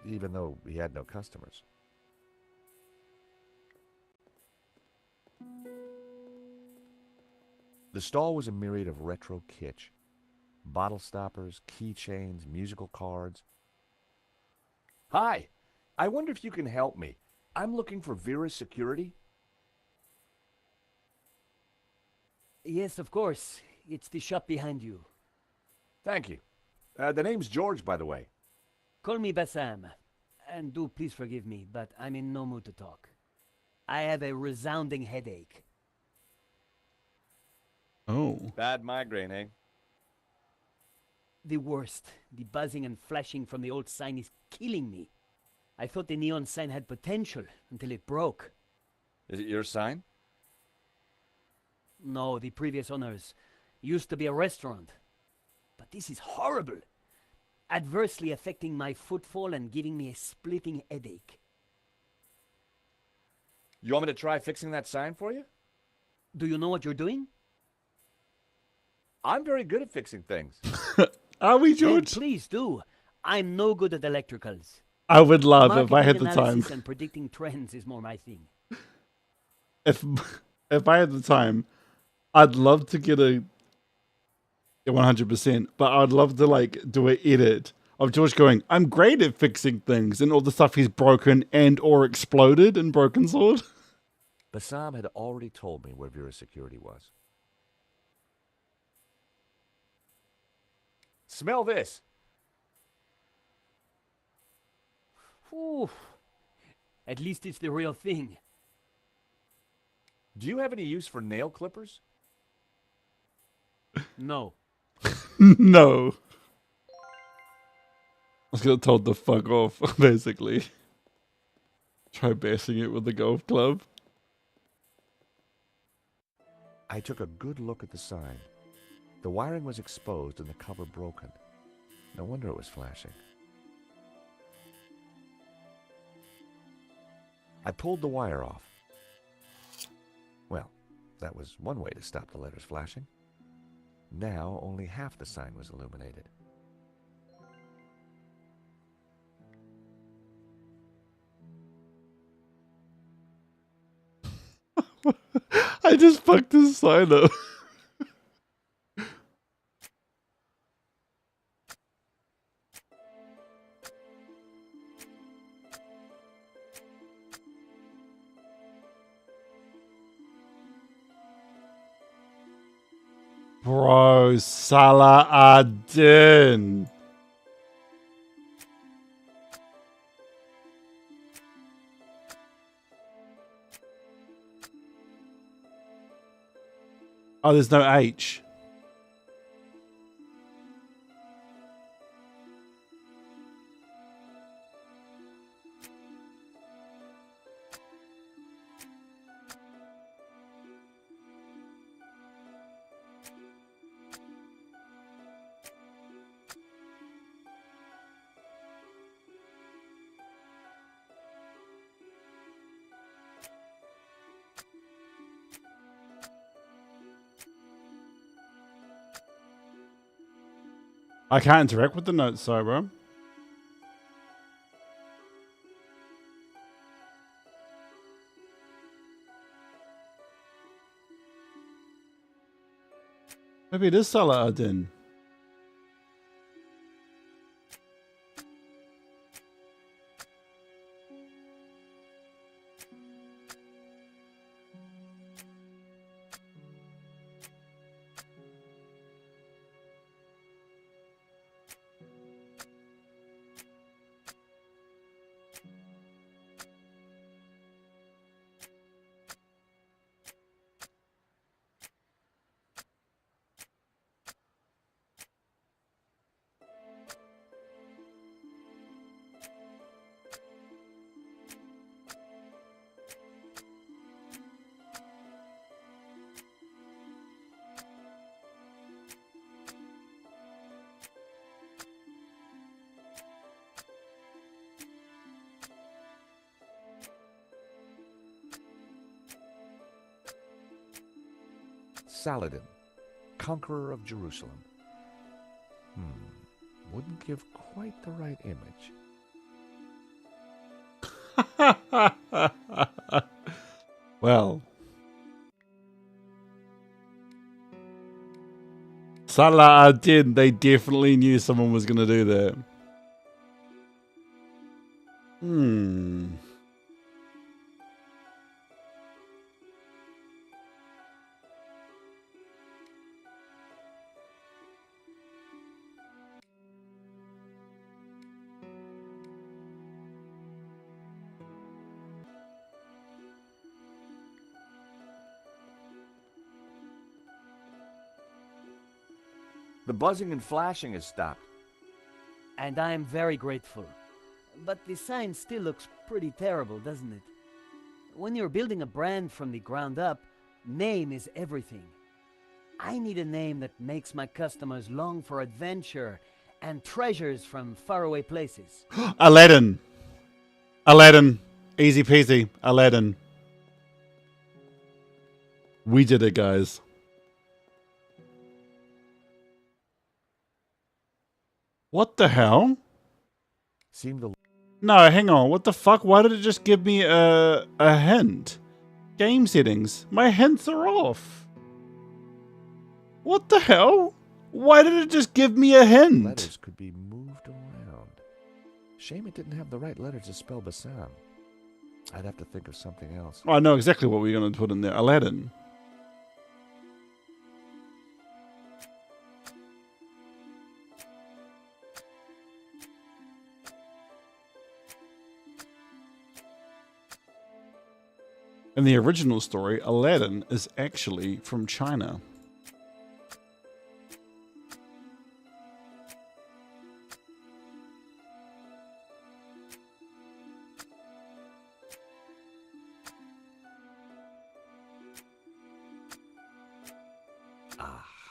even though he had no customers. The stall was a myriad of retro kitsch. Bottle stoppers, keychains, musical cards. Hi, I wonder if you can help me. I'm looking for Vera's security. Yes, of course. It's the shop behind you. Thank you. The name's George, by the way. Call me Bassam. And do please forgive me, but I'm in no mood to talk. I have a resounding headache. Oh. Bad migraine, eh? The worst. The buzzing and flashing from the old sign is killing me. I thought the neon sign had potential until it broke. Is it your sign? No, the previous owners used to be a restaurant. But this is horrible. Adversely affecting my footfall and giving me a splitting headache. You want me to try fixing that sign for you? Do you know what you're doing? I'm very good at fixing things. Are we, Then George? please do. I'm no good at electricals. I would love if I had Marketing the time. analysis and predicting trends is more my thing. If I had the time, I'd love to get a 100%, but I'd love to like do an edit of George going, I'm great at fixing things, and all the stuff he's broken and or exploded in Broken Sword. Bassam had already told me where Vera's security was. Smell this. Whew. At least it's the real thing. Do you have any use for nail clippers? No. No. was gonna told to fuck off, basically. Try bashing it with the golf club. I took a good look at the sign. The wiring was exposed and the cover broken. No wonder it was flashing. I pulled the wire off. Well, that was one way to stop the letters flashing. Now only half the sign was illuminated. I just fucked this sign up. Bro, Salah ad-Din. Oh, there's no H. I can't interact with the notes, sorry, bro. Maybe it is Salah ad-Din. Saladin, conqueror of Jerusalem. Wouldn't give quite the right image. Well. Salah ad-Din, they definitely knew someone was going to do that. The buzzing and flashing has stopped. And I am very grateful. But the sign still looks pretty terrible, doesn't it? When you're building a brand from the ground up, name is everything. I need a name that makes my customers long for adventure and treasures from faraway places. Aladdin. Aladdin. Easy peasy. Aladdin. We did it, guys. What the hell? Seemed to... No, hang on. What the fuck? Why did it just give me a hint? Game settings. My hints are off. What the hell? Why did it just give me a hint? Letters could be moved around. Shame it didn't have the right letters to spell Bassam. I'd have to think of something else. Oh, I know exactly what we're going to put in there. Aladdin. In the original story, Aladdin is actually from China.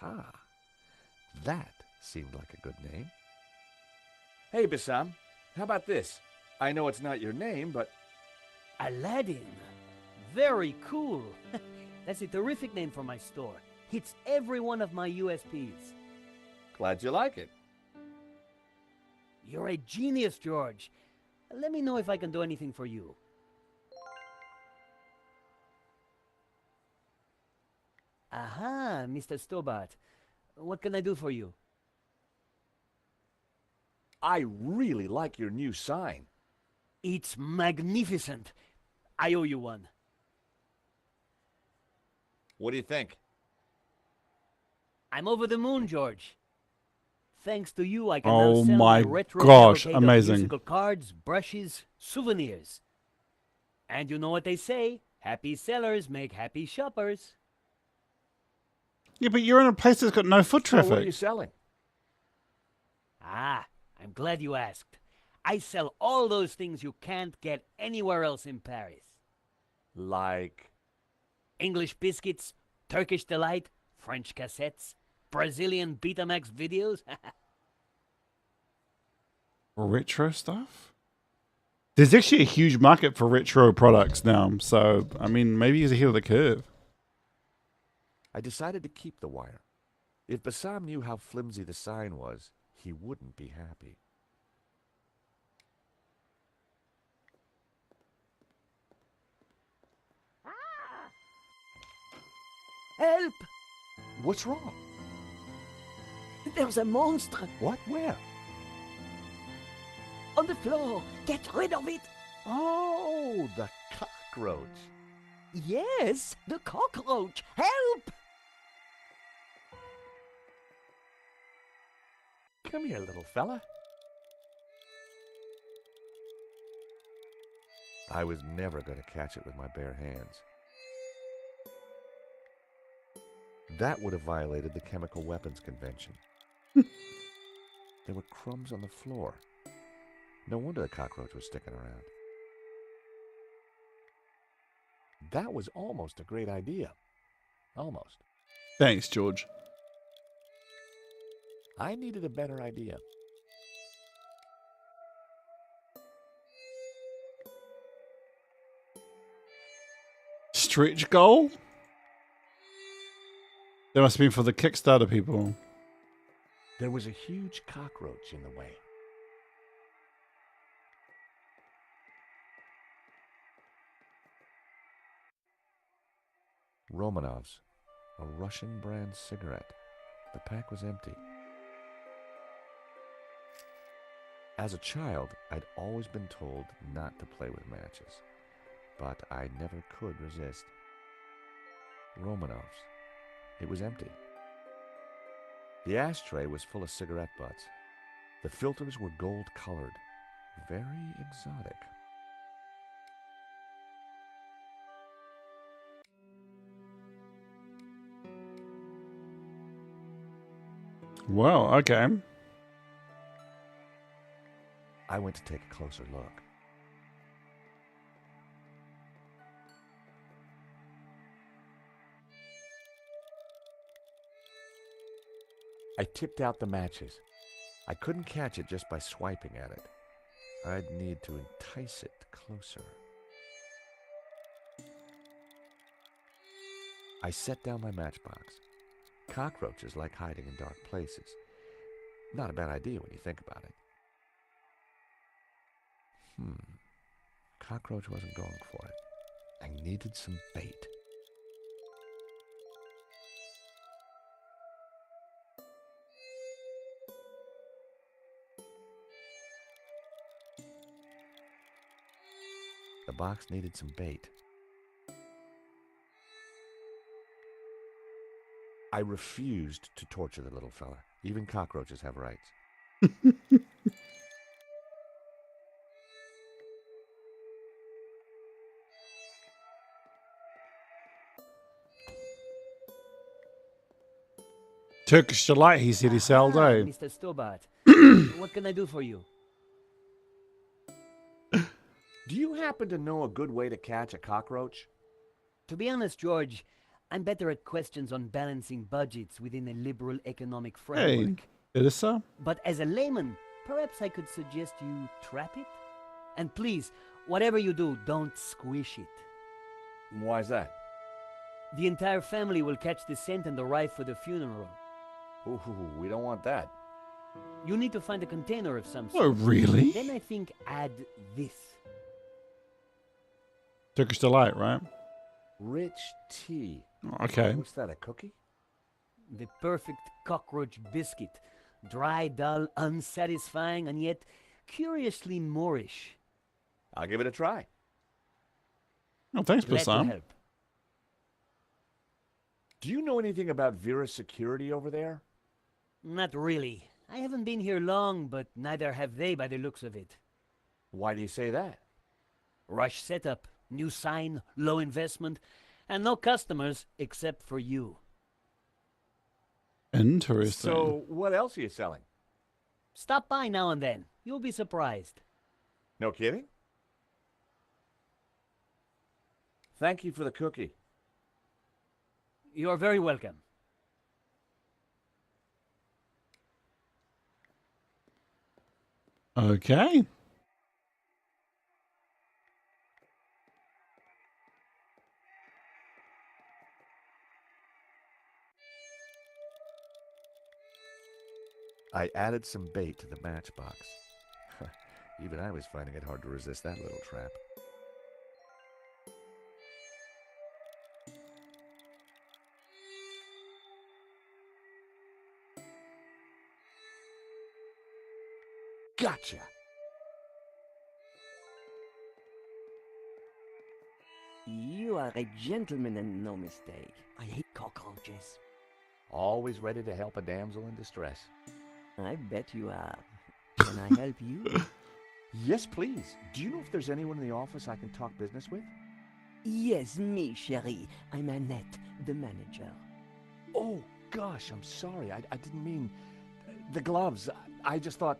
Aha. That seemed like a good name. Hey, Bassam, how about this? I know it's not your name, but... Aladdin. Very cool. That's a terrific name for my store. Hits every one of my USPs. Glad you like it. You're a genius, George. Let me know if I can do anything for you. Aha, Mr. Stobart. What can I do for you? I really like your new sign. It's magnificent. I owe you one. What do you think? I'm over the moon, George. Thanks to you, I can Oh now sell my retro gosh, cavalcade of amazing. musical cards, brushes, souvenirs. And you know what they say? Happy sellers make happy shoppers. Yeah, but you're in a place that's got no foot So what are traffic. you selling? Ah, I'm glad you asked. I sell all those things you can't get anywhere else in Paris. Like... English biscuits, Turkish delight, French cassettes, Brazilian Betamax videos. Retro stuff? There's actually a huge market for retro products now, so, I mean, maybe he's ahead of the curve. I decided to keep the wire. If Bassam knew how flimsy the sign was, he wouldn't be happy. Help! What's wrong? There's a monster What? Where? on the floor. Get rid of it. Oh, the cockroach. Yes, the cockroach. Help! Come here, little fella. I was never going to catch it with my bare hands. That would have violated the Chemical Weapons Convention. There were crumbs on the floor. No wonder the cockroach was sticking around. That was almost a great idea. Almost. Thanks, George. I needed a better idea. Stretch goal? That must have been for the Kickstarter people. There was a huge cockroach in the way. Romanov's, a Russian brand cigarette. The pack was empty. As a child, I'd always been told not to play with matches, but I never could resist. Romanov's. It was empty. The ashtray was full of cigarette butts. The filters were gold-colored. Very exotic. Well, okay. I went to take a closer look. I tipped out the matches. I couldn't catch it just by swiping at it. I'd need to entice it closer. I set down my matchbox. Cockroaches like hiding in dark places. Not a bad idea when you think about it. Cockroach wasn't going for it. I needed some bait. The box needed some bait. I refused to torture the little fella. Even cockroaches have rights. Turkish delight, he said he sold, eh? Mr. Stobart. What can I do for you? Do you happen to know a good way to catch a cockroach? To be honest, George, I'm better at questions on balancing budgets within a liberal economic Hey, framework. it is so. But as a layman, perhaps I could suggest you trap it? And please, whatever you do, don't squish it. Why's that? The entire family will catch the scent and arrive for the funeral. Ooh, we don't want that. You need to find a container of some Oh, sort. really? Then I think add this. Turkish delight, right? Rich tea. Okay. What's that, a cookie? The perfect cockroach biscuit. Dry, dull, unsatisfying, and yet curiously Moorish. I'll give it a try. Oh, thanks, Glad to Bassam. help. Do you know anything about Vera's security over there? Not really. I haven't been here long, but neither have they by the looks of it. Why do you say that? Rush setup, new sign, low investment, and no customers except for you. Interesting. So, what else are you selling? Stop by now and then. You'll be surprised. No kidding? Thank you for the cookie. You're very welcome. Okay. I added some bait to the matchbox. Even I was finding it hard to resist that little trap. Gotcha! You are a gentleman and no mistake. I hate cockroaches. Always ready to help a damsel in distress. I bet you are. Can I help you? Yes, please. Do you know if there's anyone in the office I can talk business with? Yes, me, chérie. I'm Annette, the manager. Oh, gosh, I'm sorry. I didn't mean... The gloves. I just thought...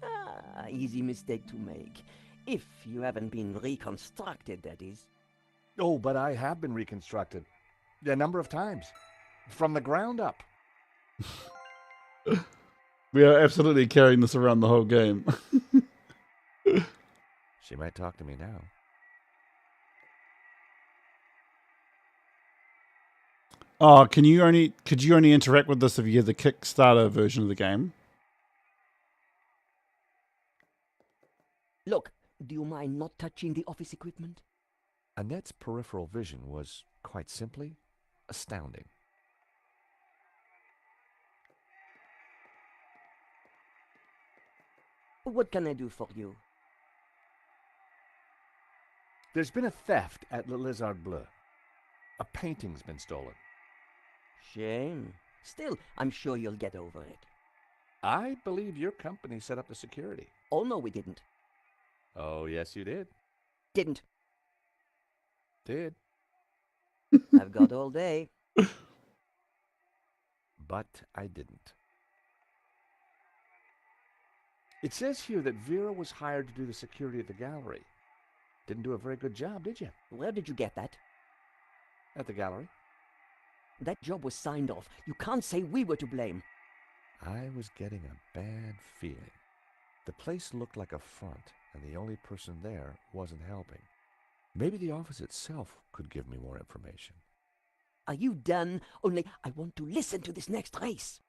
Ah, easy mistake to make. If you haven't been reconstructed, that is. Oh, but I have been reconstructed. A number of times. From the ground up. We are absolutely carrying this around the whole game. She might talk to me now. Oh, could you only interact with this if you have the Kickstarter version of the game? Look, do you mind not touching the office equipment? Annette's peripheral vision was, quite simply, astounding. What can I do for you? There's been a theft at Le Lézard Bleu. A painting's been stolen. Shame. Still, I'm sure you'll get over it. I believe your company set up the security. Oh, no, we didn't. Oh, yes, you did. Didn't. Did. I've got all day. But I didn't. It says here that Vera was hired to do the security of the gallery. Didn't do a very good job, did you? Where did you get that? At the gallery. That job was signed off. You can't say we were to blame. I was getting a bad feeling. The place looked like a front, and the only person there wasn't helping. Maybe the office itself could give me more information. Are you done? Only I want to listen to this next race.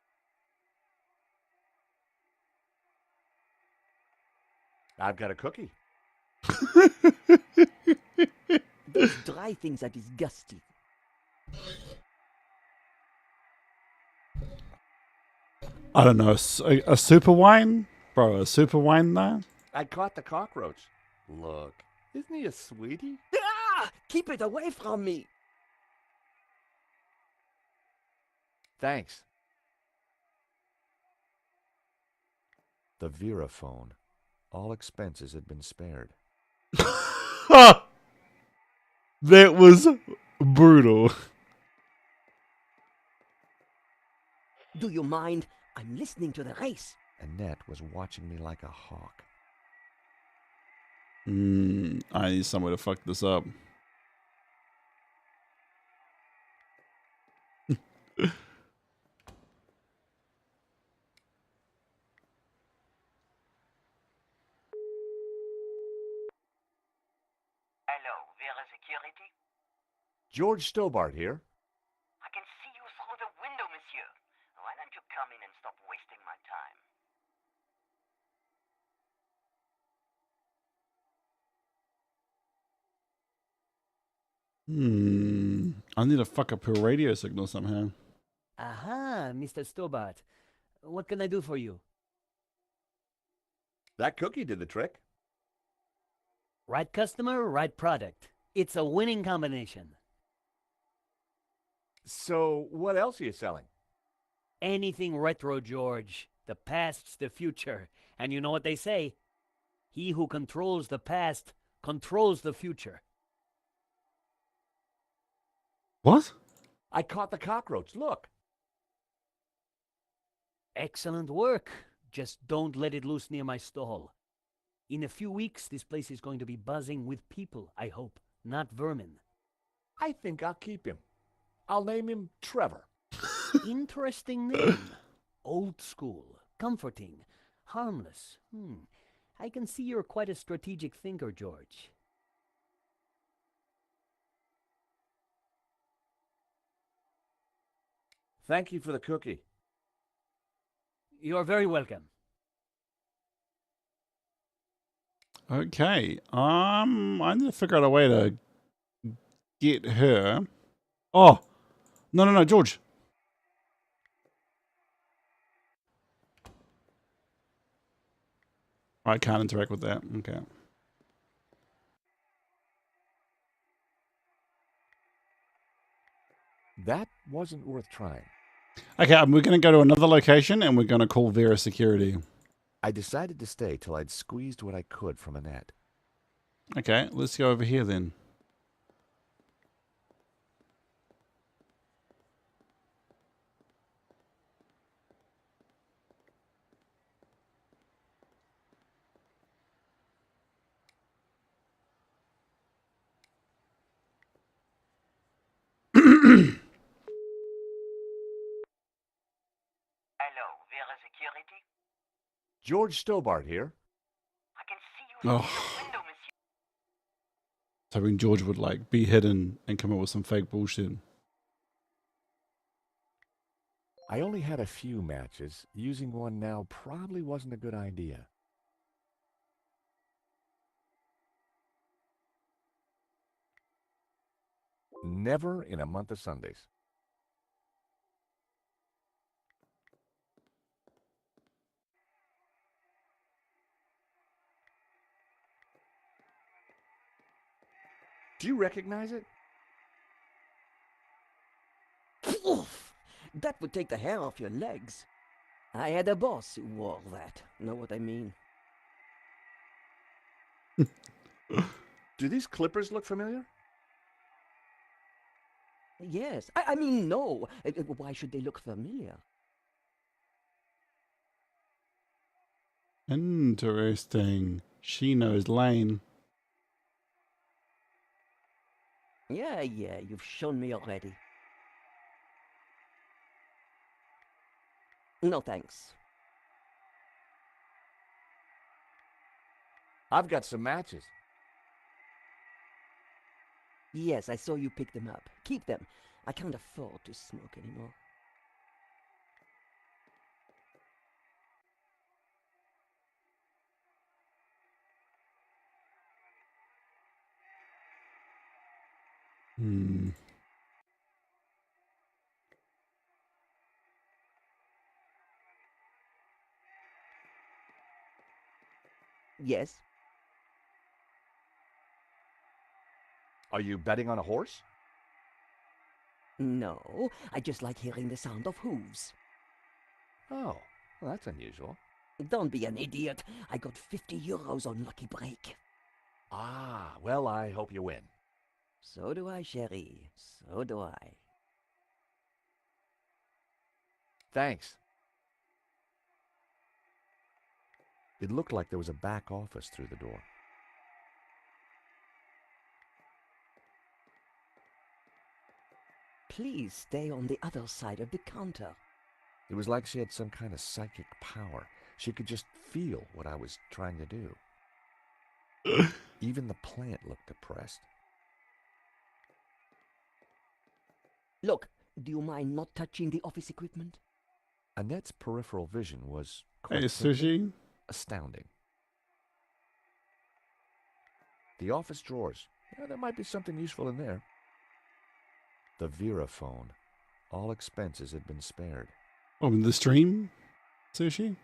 I've got a cookie. Those dry things are disgusting. I don't know, a super wine? Bro, a super wine there? I caught the cockroach. Look, isn't he a sweetie? Ah! Keep it away from me. Thanks. The Vera phone. All expenses had been spared. That was brutal. Do you mind? I'm listening to the race. Annette was watching me like a hawk. I need somewhere to fuck this up. security? George Stobart here. I can see you through the window, monsieur. Why don't you come in and stop wasting my time? I need to fuck up her radio signal somehow. Aha, Mr. Stobart. What can I do for you? That cookie did the trick. Right customer, right product. It's a winning combination. So, what else are you selling? Anything retro, George. The past's the future. And you know what they say? He who controls the past controls the future. What? I caught the cockroach. Look. Excellent work. Just don't let it loose near my stall. In a few weeks, this place is going to be buzzing with people, I hope, not vermin. I think I'll keep him. I'll name him Trevor. Interesting name. Old school, comforting, harmless. I can see you're quite a strategic thinker, George. Thank you for the cookie. You're very welcome. Okay. I need to figure out a way to get her. Oh, no, George. I can't interact with that. Okay. That wasn't worth trying. Okay, we're going to go to another location and we're going to call Vera Security. I decided to stay till I'd squeezed what I could from Annette. Okay, let's go over here then. Hello, Vera Security? George Stobart here. I can see you through Oh. the window, monsieur. Hoping George would like be hidden and come up with some fake bullshit. I only had a few matches. Using one now probably wasn't a good idea. Never in a month of Sundays. Do you recognize it? Oof! That would take the hair off your legs. I had a boss who wore that. Know what I mean? Do these clippers look familiar? Yes. I mean, no. Why should they look familiar? Interesting. She knows Lane. Yeah, you've shown me already. No thanks. I've got some matches. Yes, I saw you pick them up. Keep them. I can't afford to smoke anymore. Yes. Are you betting on a horse? No, I just like hearing the sound of hooves. Oh, well, that's unusual. Don't be an idiot. I got 50 euros on Lucky Break. Ah, well, I hope you win. So do I, chérie. So do I. Thanks. It looked like there was a back office through the door. Please stay on the other side of the counter. It was like she had some kind of psychic power. She could just feel what I was trying to do. Even the plant looked depressed. Look, do you mind not touching the office equipment? Annette's peripheral vision was Hey, quite simply Sushi. astounding. The office drawers. Yeah, there might be something useful in there. The Vera phone. All expenses had been spared. Oh, in the stream, Sushi?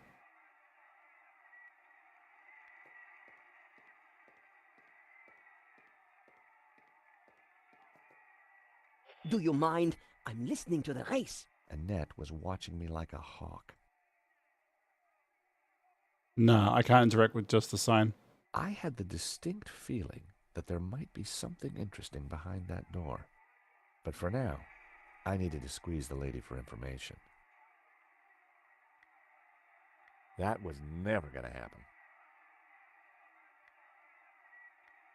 Do you mind? I'm listening to the race. Annette was watching me like a hawk. Nah, I can't interact with just the sign. I had the distinct feeling that there might be something interesting behind that door. But for now, I needed to squeeze the lady for information. That was never going to happen.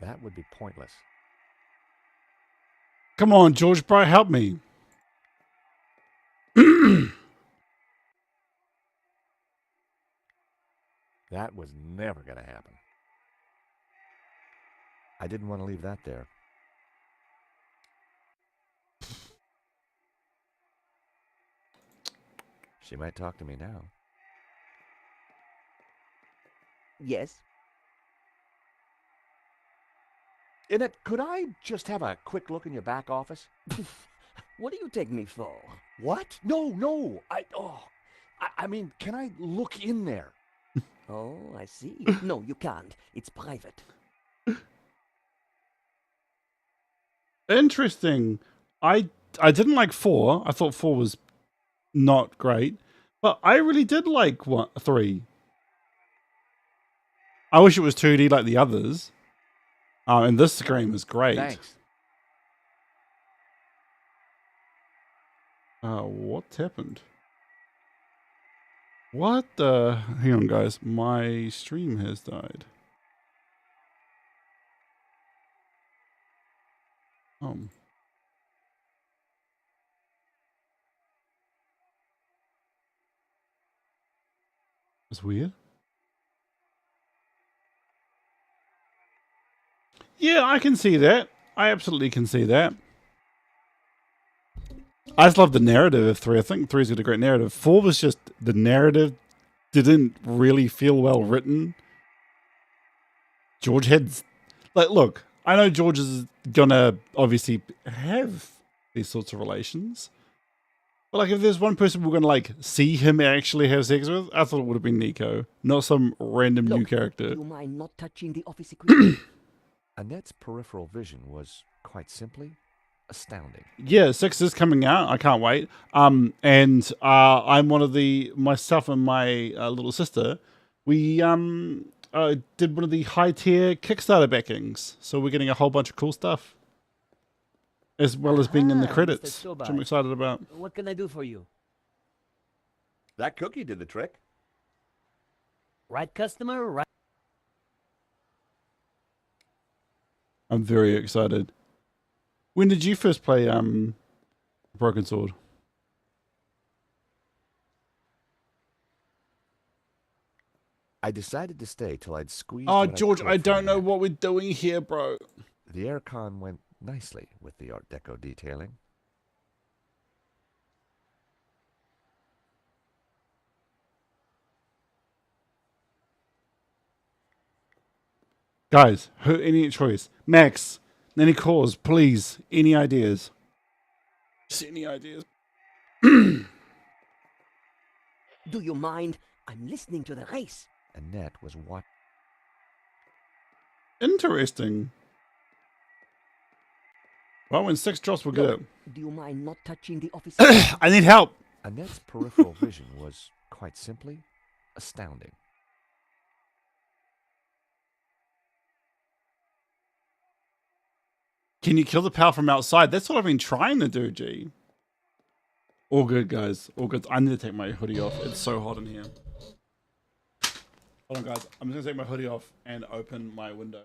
That would be pointless. Come on, George Bright, help me. That was never going to happen. I didn't want to leave that there. She might talk to me now. Yes? Annette, could I just have a quick look in your back office? What do you take me for? What? No. I mean, can I look in there? Oh, I see. No, you can't. It's private. Interesting. I didn't like 4. I thought 4 was not great, but I really did like 3. I wish it was 2D like the others. And this game is great. Thanks. What happened? What the? Hang on, guys. My stream has died. It's weird. Yeah, I can see that. I absolutely can see that. I just love the narrative of 3. I think 3's got a great narrative. 4 was just the narrative didn't really feel well written. George had, like, look, I know George is gonna obviously have these sorts of relations, but like, if there's one person we're gonna like see him actually have sex with, I thought it would have been Nico, not some random new character. Do you mind not touching the office equipment? Annette's peripheral vision was quite simply astounding. Yeah, 6 is coming out. I can't wait. And I'm one of myself and my little sister, we did one of the high tier Kickstarter backings. So we're getting a whole bunch of cool stuff, as well as being in the credits, which I'm excited about. What can I do for you? That cookie did the trick. Right customer, right... I'm very excited. When did you first play Broken Sword? I decided to stay till I'd squeezed. Oh, George, I don't know what we're doing here, bro. The aircon went nicely with the Art Deco detailing. Guys, any choice? Max, any cause, please. Any ideas? Just any ideas? Do you mind? I'm listening to the race. Annette was what? Interesting. Well, when 6 drops, we'll get it. Do you mind not touching the office? I need help. Annette's peripheral vision was quite simply astounding. Can you kill the power from outside? That's what I've been trying to do, G. All good, guys. All good. I need to take my hoodie off. It's so hot in here. Hold on, guys. I'm just going to take my hoodie off and open my window.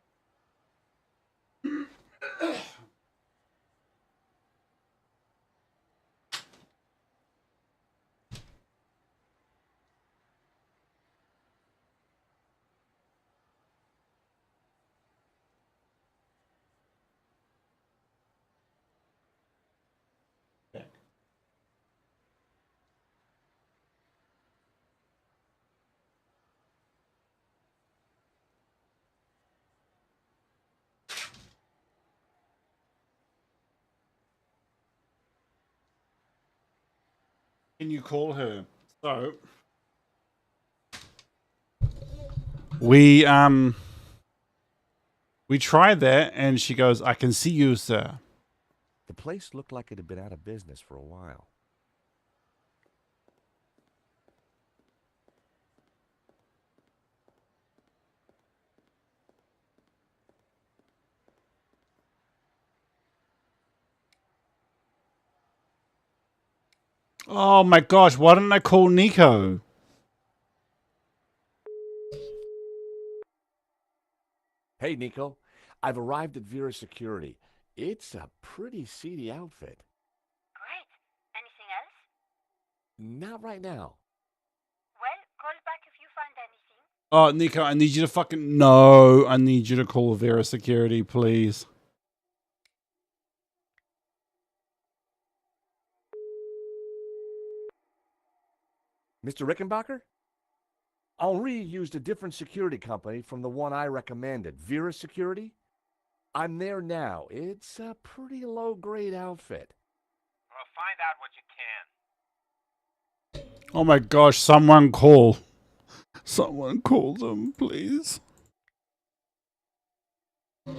Back. Can you call her? So we tried that and she goes, I can see you, sir. The place looked like it had been out of business for a while. Oh my gosh, why didn't I call Nico? Hey, Nico. I've arrived at Vera's security. It's a pretty seedy outfit. Great. Anything else? Not right now. Well, call back if you find anything. Oh, Nico, I need you to fucking... No, I need you to call Vera Security, please. Mr. Rickenbacker? Henri used a different security company from the one I recommended, Vera Security. I'm there now. It's a pretty low-grade outfit. Well, find out what you can. Oh my gosh, someone call. Someone call them, please. Hello,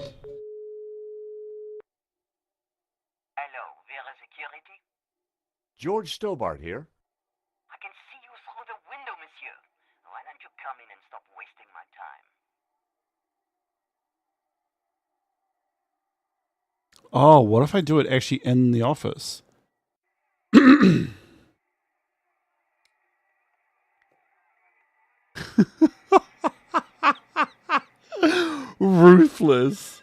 Vera Security? George Stobart here. I can see you through the window, monsieur. Why don't you come in and stop wasting my time? Oh, what if I do it actually in the office? Ruthless.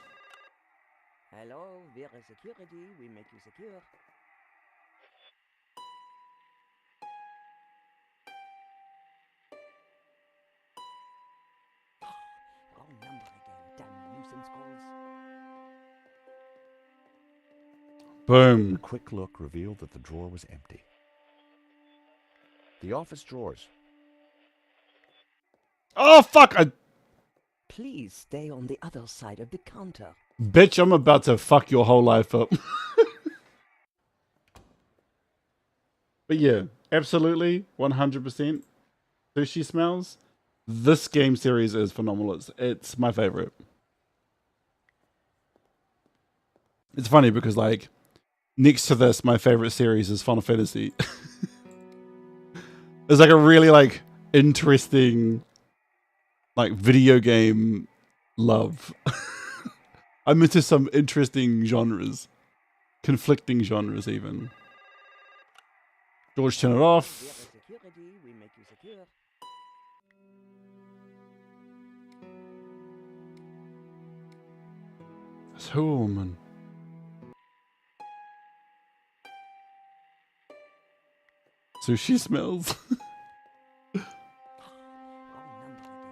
Hello, Vera Security. We make you secure. Wrong number again. Damn nuisance calls. Boom. A quick look revealed that the drawer was empty. The office drawers. Oh, fuck. Please stay on the other side of the counter. Bitch, I'm about to fuck your whole life up. But yeah, absolutely, 100%. Sushi smells. This game series is phenomenal. It's my favorite. It's funny because, like, next to this, my favorite series is Final Fantasy. It's like a really, like, interesting, like, video game love. I'm into some interesting genres. Conflicting genres, even. George, turn it off. Vera Security, we make you secure. It's who, woman? Sushi smells.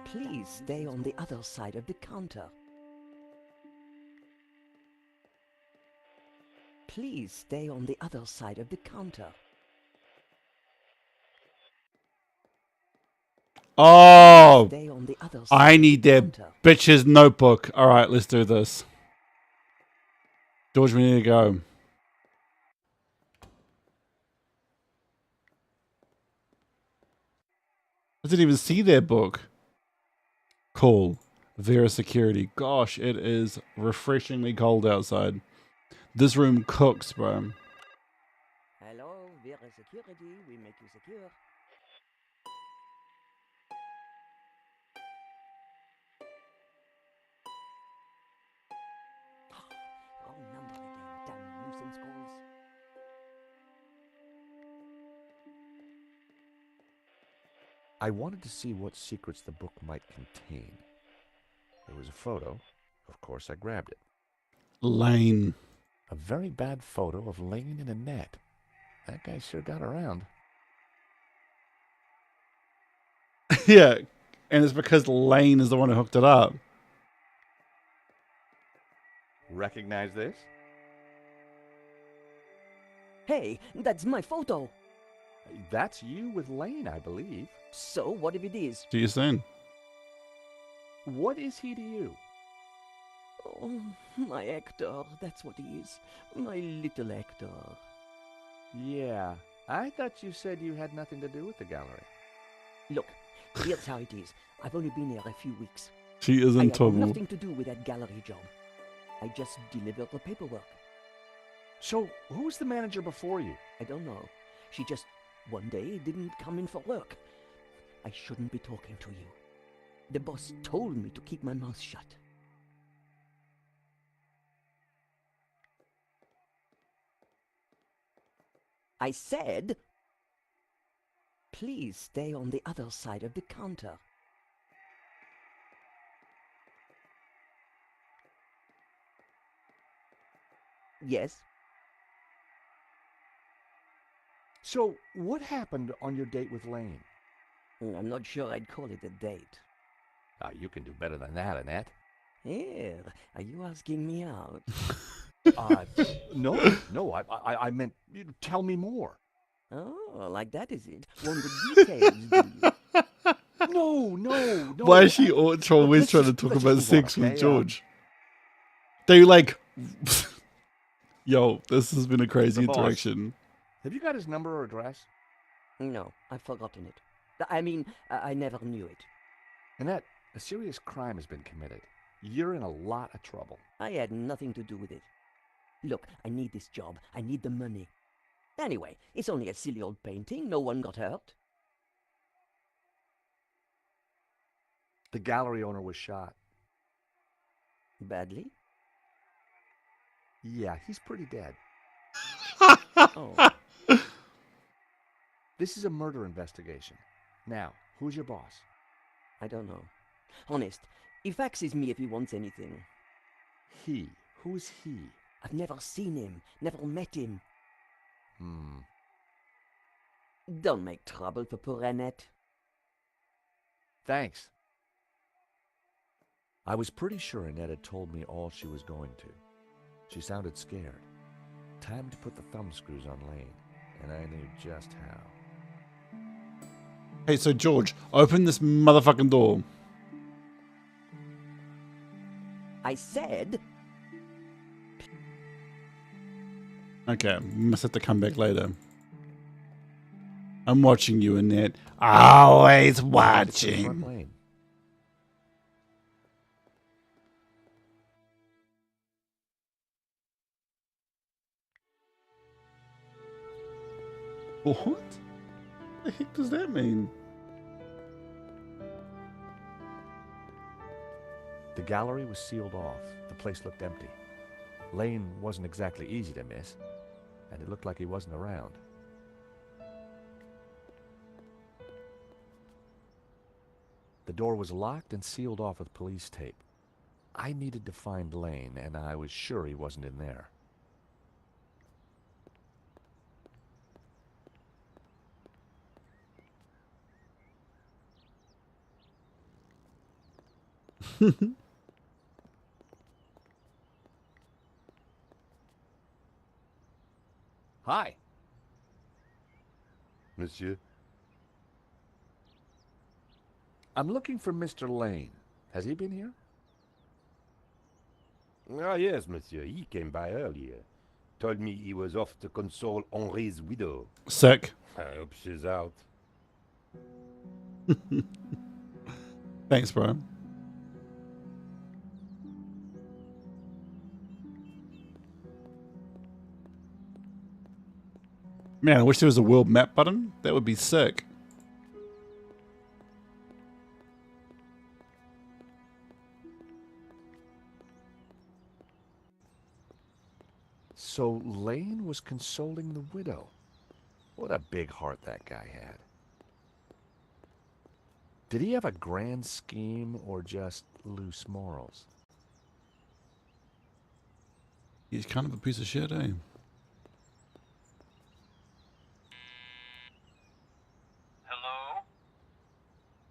Please stay on the other side of the counter. Please stay on the other side of the counter. Oh, Stay on the other side I of the need their counter. bitch's notebook. All right, let's do this. George, we need to go. I didn't even see their book. Cool. Vera Security. Gosh, it is refreshingly cold outside. This room cooks, bro. Hello, Vera Security, we make you secure. Wrong number again. Damn nuisance calls. I wanted to see what secrets the book might contain. There was a photo. Of course, I grabbed it. Lane. A very bad photo of Lane in a net. That guy sure got around. Yeah, and it's because Lane is the one who hooked it up. Recognize this? Hey, that's my photo. That's you with Lane, I believe. So, what if it is? Do you soon? What is he to you? Oh, my Hector, that's what he is. My little Hector. Yeah, I thought you said you had nothing to do with the gallery. Look, here's how it is. I've only been here a few weeks. She is I in had trouble. nothing to do with that gallery job. I just delivered the paperwork. So, who was the manager before you? I don't know. She just one day didn't come in for work. I shouldn't be talking to you. The boss told me to keep my mouth shut. I said, please stay on the other side of the counter. Yes? So, what happened on your date with Lane? I'm not sure I'd call it a date. You can do better than that, Annette. Here, are you asking me out? No, I meant, tell me more. Oh, like that is it? Want the details, do you? No. Why is she always trying to talk about sex with George? They like... Yo, this has been a crazy interaction. Have you got his number or address? No, I've forgotten it. I mean, I never knew it. Annette, a serious crime has been committed. You're in a lot of trouble. I had nothing to do with it. Look, I need this job. I need the money. Anyway, it's only a silly old painting. No one got hurt. The gallery owner was shot. Badly? Yeah, he's pretty dead. Oh. This is a murder investigation. Now, who's your boss? I don't know. Honest, he faxes me if he wants anything. He? Who's he? I've never seen him, never met him. Don't make trouble for poor Annette. Thanks. I was pretty sure Annette had told me all she was going to. She sounded scared. Time to put the thumbscrews on Lane, and I knew just how. Hey, so George, open this motherfucking door. I said... Okay, must have to come back later. I'm watching you, Annette. Always watching. What the heck does that mean? The gallery was sealed off. The place looked empty. Lane wasn't exactly easy to miss, and it looked like he wasn't around. The door was locked and sealed off with police tape. I needed to find Lane, and I was sure he wasn't in there. Hi. Monsieur? I'm looking for Mr. Lane. Has he been here? Ah, yes, monsieur. He came by earlier. Told me he was off to console Henri's widow. Sick. I hope she's out. Thanks, bro. Man, I wish there was a world map button. That would be sick. So Lane was consoling the widow. What a big heart that guy had. Did he have a grand scheme or just loose morals? He's kind of a piece of shit, eh? Hello?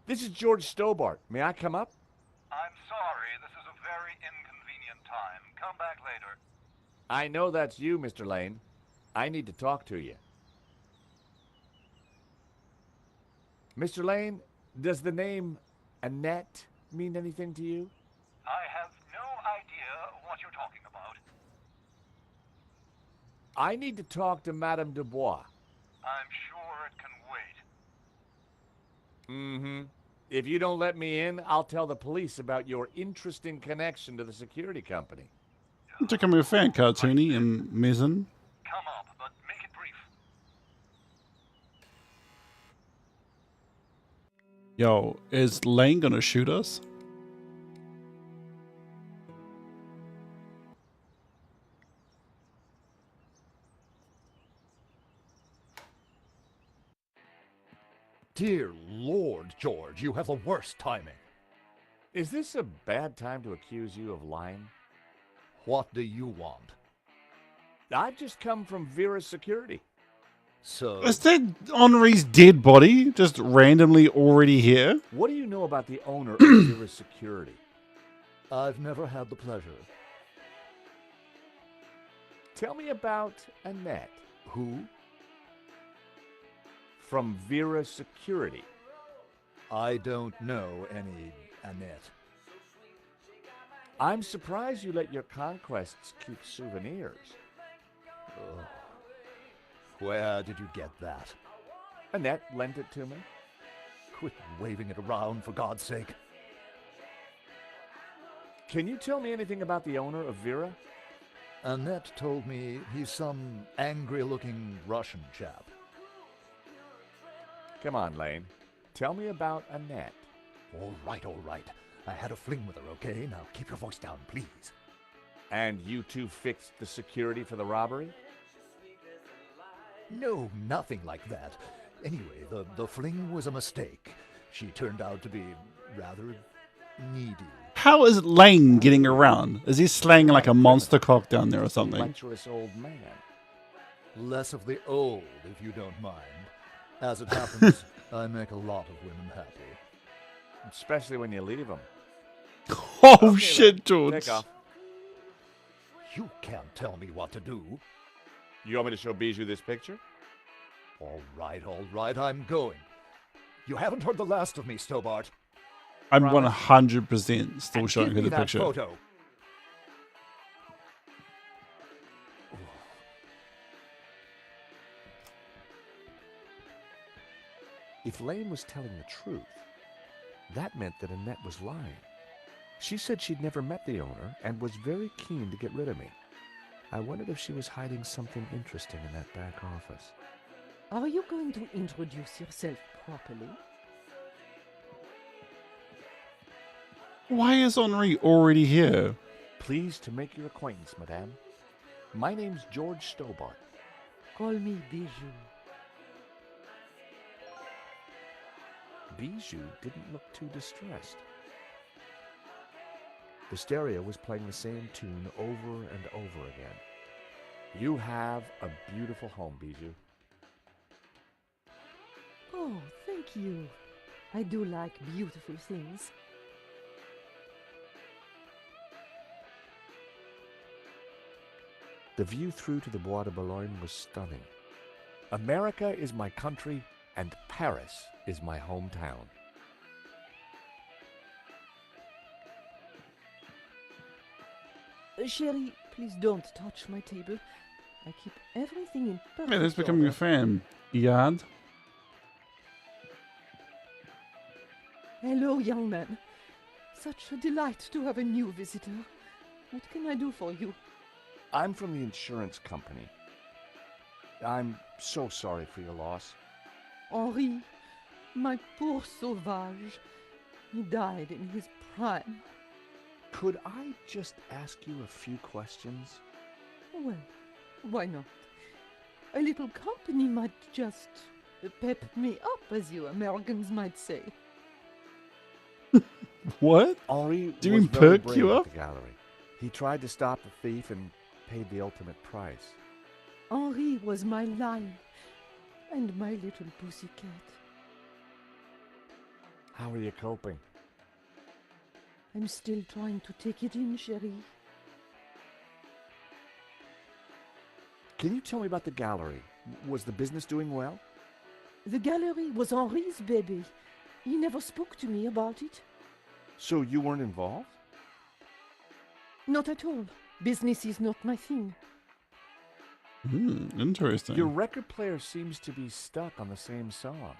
This is George Stobart. May I come up? I'm sorry, this is a very inconvenient time. Come back later. I know that's you, Mr. Lane. I need to talk to you. Mr. Lane, does the name Annette mean anything to you? I have no idea what you're talking about. I need to talk to Madame Dubois. I'm sure it can wait. Mm-hmm. If you don't let me in, I'll tell the police about your interesting connection to the security company. To come with a fan, cartoony and Mezen. Come up, but make it brief. Yo, is Lane gonna shoot us? Dear Lord, George, you have the worst timing. Is this a bad time to accuse you of lying? What do you want? I've just come from Vera's security. So, Is that Henri's dead body just randomly already here? What do you know about the owner of Vera's security? I've never had the pleasure. Tell me about Annette. Who? From Vera Security. I don't know any Annette. I'm surprised you let your conquests keep souvenirs. Ugh. Where did you get that? Annette lent it to me. Quit waving it around, for God's sake. Can you tell me anything about the owner of Vera? Annette told me he's some angry-looking Russian chap. Come on, Lane. Tell me about Annette. All right. I had a fling with her, okay? Now keep your voice down, please. And you two fixed the security for the robbery? No, nothing like that. Anyway, the fling was a mistake. She turned out to be rather needy. How is Lane getting around? Is he slaying like a monster cock down there or something? Lecherous old man. Less of the old, if you don't mind. As it happens, I make a lot of women happy. Especially when you leave them. Oh Okay, shit, Lane, George. take off. You can't tell me what to do. You want me to show Bijou this picture? All right, I'm going. You haven't heard the last of me, Stobart. I'm 100% still And showing give her me the that picture. photo. If Lane was telling the truth, that meant that Annette was lying. She said she'd never met the owner and was very keen to get rid of me. I wondered if she was hiding something interesting in that back office. Are you going to introduce yourself properly? Why is Henri already here? Pleased to make your acquaintance, madame. My name's George Stobart. Call me Bijou. Bijou didn't look too distressed. The stereo was playing the same tune over and over again. You have a beautiful home, Bijou. Oh, thank you. I do like beautiful things. The view through to the Bois de Boulogne was stunning. America is my country, and Paris is my hometown. Sherry, please don't touch my table. I keep everything in perfect Yeah, that's becoming order. a fan. Yad. Hello, young man. Such a delight to have a new visitor. What can I do for you? I'm from the insurance company. I'm so sorry for your loss. Henri, my poor sauvage. He died in his prime. Could I just ask you a few questions? Well, why not? A little company might just pep me up, as you Americans might say. What? Henri Do you was mean very perk brave you at up? the gallery. He tried to stop the thief and paid the ultimate price. Henri was my lion and my little pussycat. How are you coping? I'm still trying to take it in, Sherry. Can you tell me about the gallery? Was the business doing well? The gallery was Henri's baby. He never spoke to me about it. So you weren't involved? Not at all. Business is not my thing. Interesting. Your record player seems to be stuck on the same song.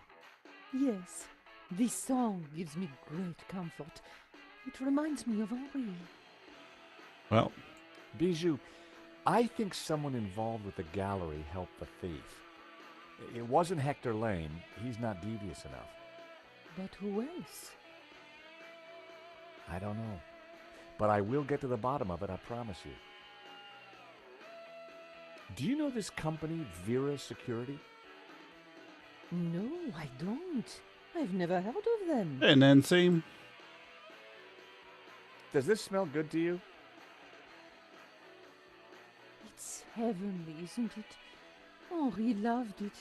Yes, this song gives me great comfort. It reminds me of Henri. Well, Bijou, I think someone involved with the gallery helped the thief. It wasn't Hector Lane. He's not devious enough. But who else? I don't know. But I will get to the bottom of it, I promise you. Do you know this company, Vera Security? No, I don't. I've never heard of them. hey, Nancy. Does this smell good to you? It's heavenly, isn't it? Henri loved it.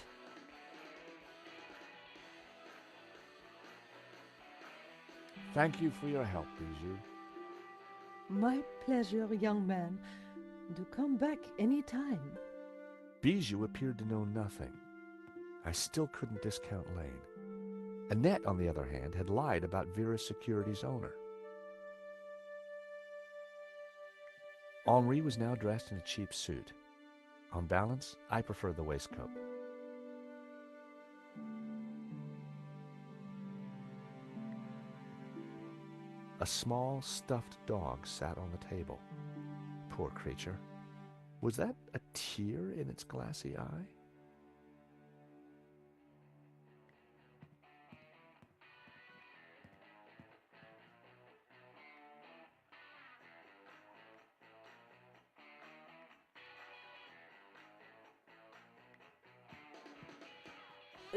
Thank you for your help, Bijou. My pleasure, young man. Do come back any time. Bijou appeared to know nothing. I still couldn't discount Lane. Annette, on the other hand, had lied about Vera Security's owner. Henri was now dressed in a cheap suit. On balance, I preferred the waistcoat. A small, stuffed dog sat on the table. Poor creature. Was that a tear in its glassy eye?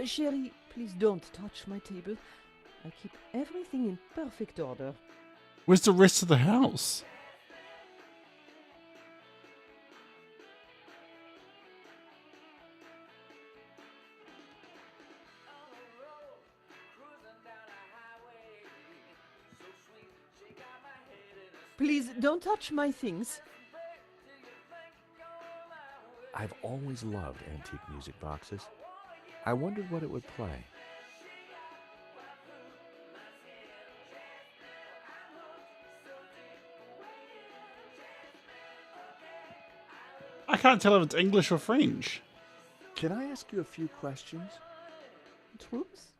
Sherry, please don't touch my table. I keep everything in perfect order. Where's the rest of the house? Please don't touch my things. I've always loved antique music boxes. I wondered what it would play. I can't tell if it's English or French. Can I ask you a few questions? Truth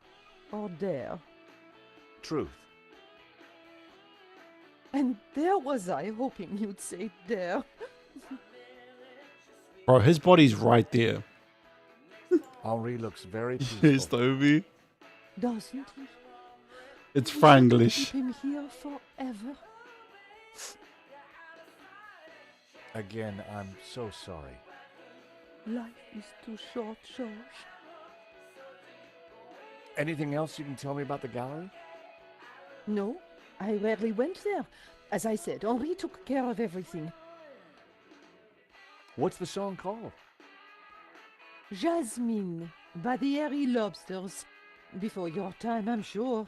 or dare? Truth. And there was I hoping you'd say dare. Bro, his body's right there. Henri looks very peaceful. Yes, Toby. Doesn't he? It's We should Franglish. Keep him here forever. Again, I'm so sorry. Life is too short, George. Anything else you can tell me about the gallery? No, I rarely went there. As I said, Henri took care of everything. What's the song called? Jasmine by the Airy Lobsters. Before your time, I'm sure.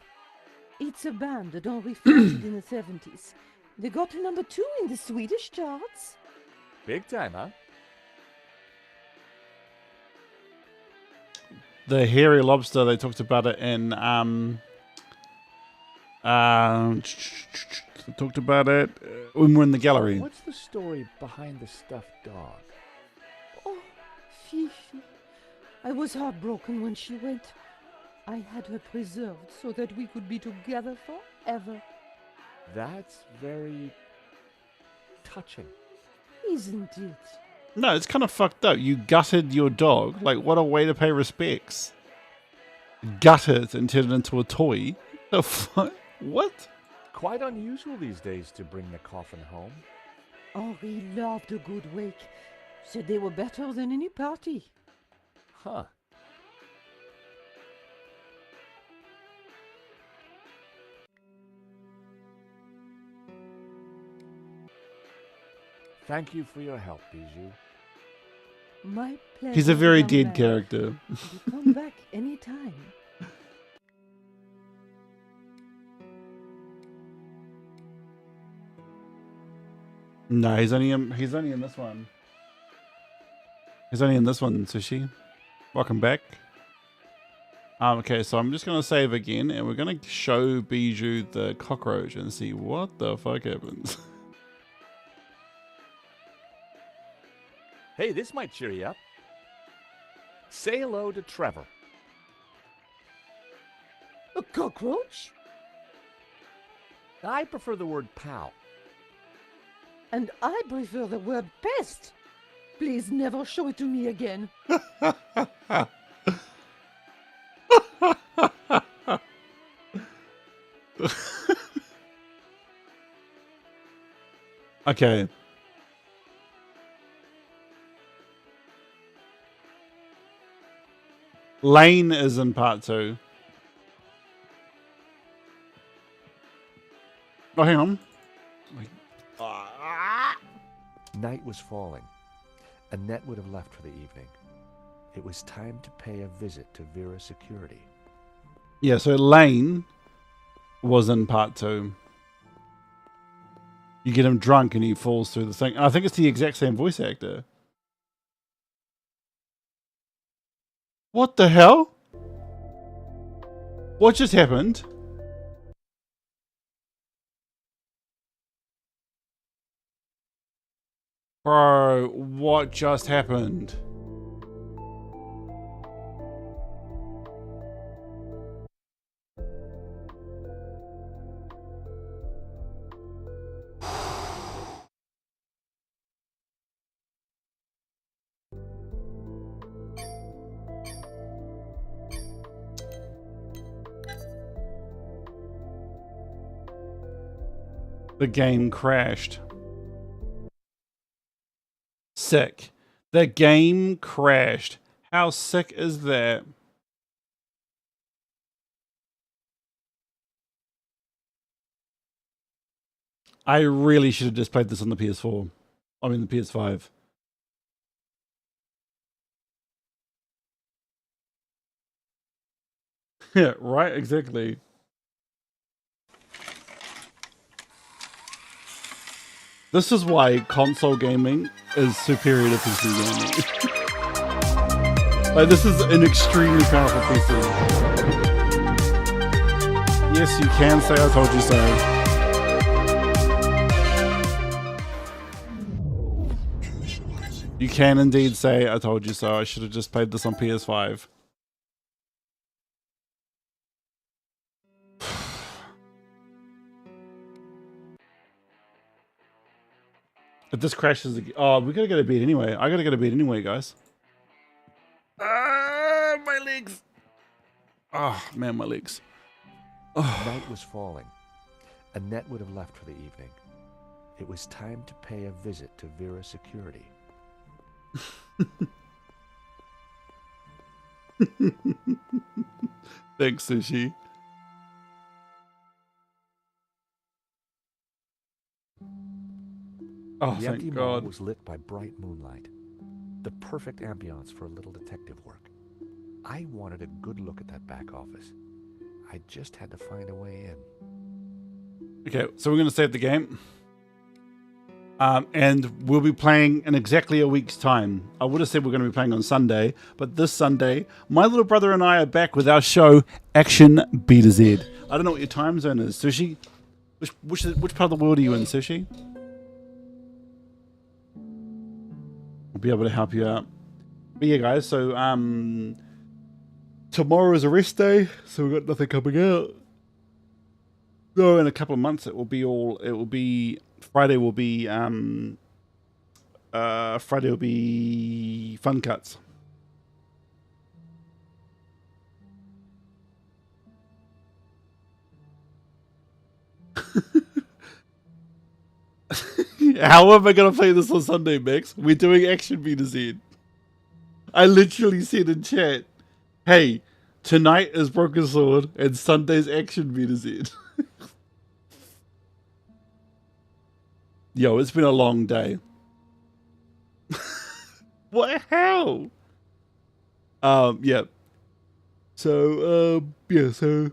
It's a band that Henri founded in the 70s. They got to number 2 in the Swedish charts. Big time, huh? The hairy lobster, they talked about it in talked about it when we're in the gallery. What's the story behind the stuffed dog? Oh, Fifi. I was heartbroken when she went. I had her preserved so that we could be together forever. That's very touching. Isn't it? No, it's kind of fucked up. You gutted your dog. Like, what a way to pay respects. Gut it and turn it into a toy. The fuck? What? Quite unusual these days to bring the coffin home. Henri loved a good wake. Said they were better than any party. Huh. Thank you for your help, Bijou. My pleasure. He's a very young dead man. character. You come back anytime. No, he's only in this one. He's only in this one, Sushi. Welcome back. Okay, so I'm just gonna save again, and we're gonna show Bijou the cockroach and see what the fuck happens. Hey, this might cheer you up. Say hello to Trevor. A cockroach? I prefer the word pal. And I prefer the word pest. Please never show it to me again. Okay. Lane is in part 2. Oh, hang on. Night was falling. Annette would have left for the evening. It was time to pay a visit to Vera's security. Yeah, so Lane was in part 2. You get him drunk and he falls through the thing. And I think it's the exact same voice actor. What the hell? What just happened? Bro, what just happened? The game crashed. Sick. The game crashed. How sick is that? I really should have just played this on the PS4. I mean the PS5. Yeah, right, exactly. This is why console gaming is superior to PC gaming. Like, this is an extremely powerful PC. Yes, you can say I told you so. You can indeed say I told you so. I should have just played this on PS5. If this crashes again, oh, we gotta get a beat anyway. I gotta get a beat anyway, guys. My legs. Oh man, my legs. Night was falling. Annette would have left for the evening. It was time to pay a visit to Vera's security. Thanks, Sushi. Oh, The empty thank mall God. was lit by bright moonlight. The perfect ambiance for a little detective work. I wanted a good look at that back office. I just had to find a way in. Okay, so we're going to save the game. And we'll be playing in exactly a week's time. I would have said we're going to be playing on Sunday, but this Sunday, my little brother and I are back with our show, Action B to Z. I don't know what your time zone is. Sushi? Which part of the world are you in, Sushi? I'll be able to help you out. But yeah, guys, so tomorrow is a rest day, so we've got nothing coming out. So in a couple of months Friday will be Fun Cuts. How am I gonna play this on Sunday, Max? We're doing Action B to Z. I literally said in chat, hey, tonight is Broken Sword and Sunday's Action B to Z. Yo, it's been a long day. What? How? Yeah. So, so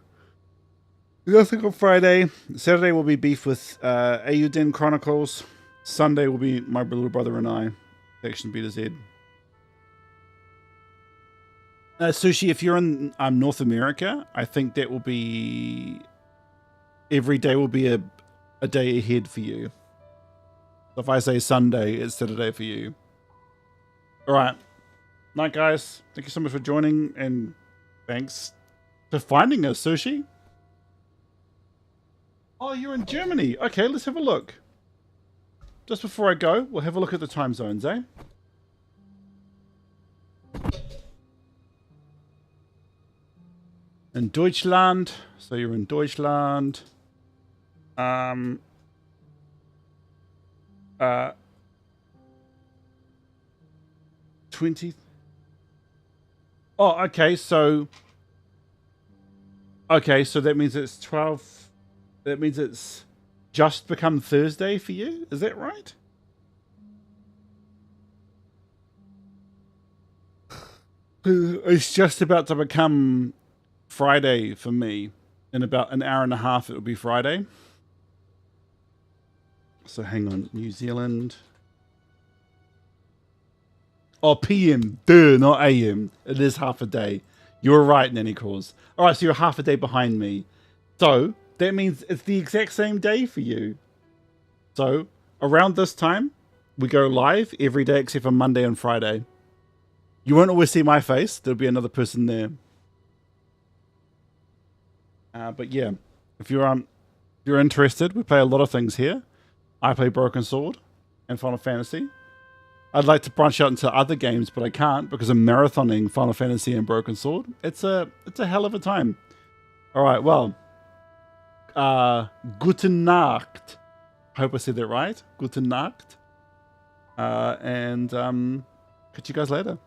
nothing on Friday. Saturday will be beef with Ayuden Chronicles. Sunday will be my little brother and I, Action B to Z. Sushi, if you're in North America, I think that will be every day will be a day ahead for you. So if I say Sunday, it's Saturday for you. All right. Night, guys. Thank you so much for joining, and thanks for finding us, Sushi. Oh, you're in Germany. Okay, let's have a look. Just before I go, we'll have a look at the time zones, eh? In Deutschland. So you're in Deutschland. 20. Oh, okay, so that means it's 12. That means it's just become Thursday for you? Is that right? It's just about to become Friday for me. In about an hour and a half, it will be Friday. So hang on, New Zealand. Oh, PM. Duh, not AM. It is half a day. You were right, Nanny Cause. All right, so you're half a day behind me. So that means it's the exact same day for you. So around this time, we go live every day except for Monday and Friday. You won't always see my face. There'll be another person there. But yeah, if you're interested, we play a lot of things here. I play Broken Sword and Final Fantasy. I'd like to branch out into other games, but I can't because I'm marathoning Final Fantasy and Broken Sword. It's a hell of a time. All right, well, guten Nacht. I hope I said that right. Guten Nacht. And catch you guys later.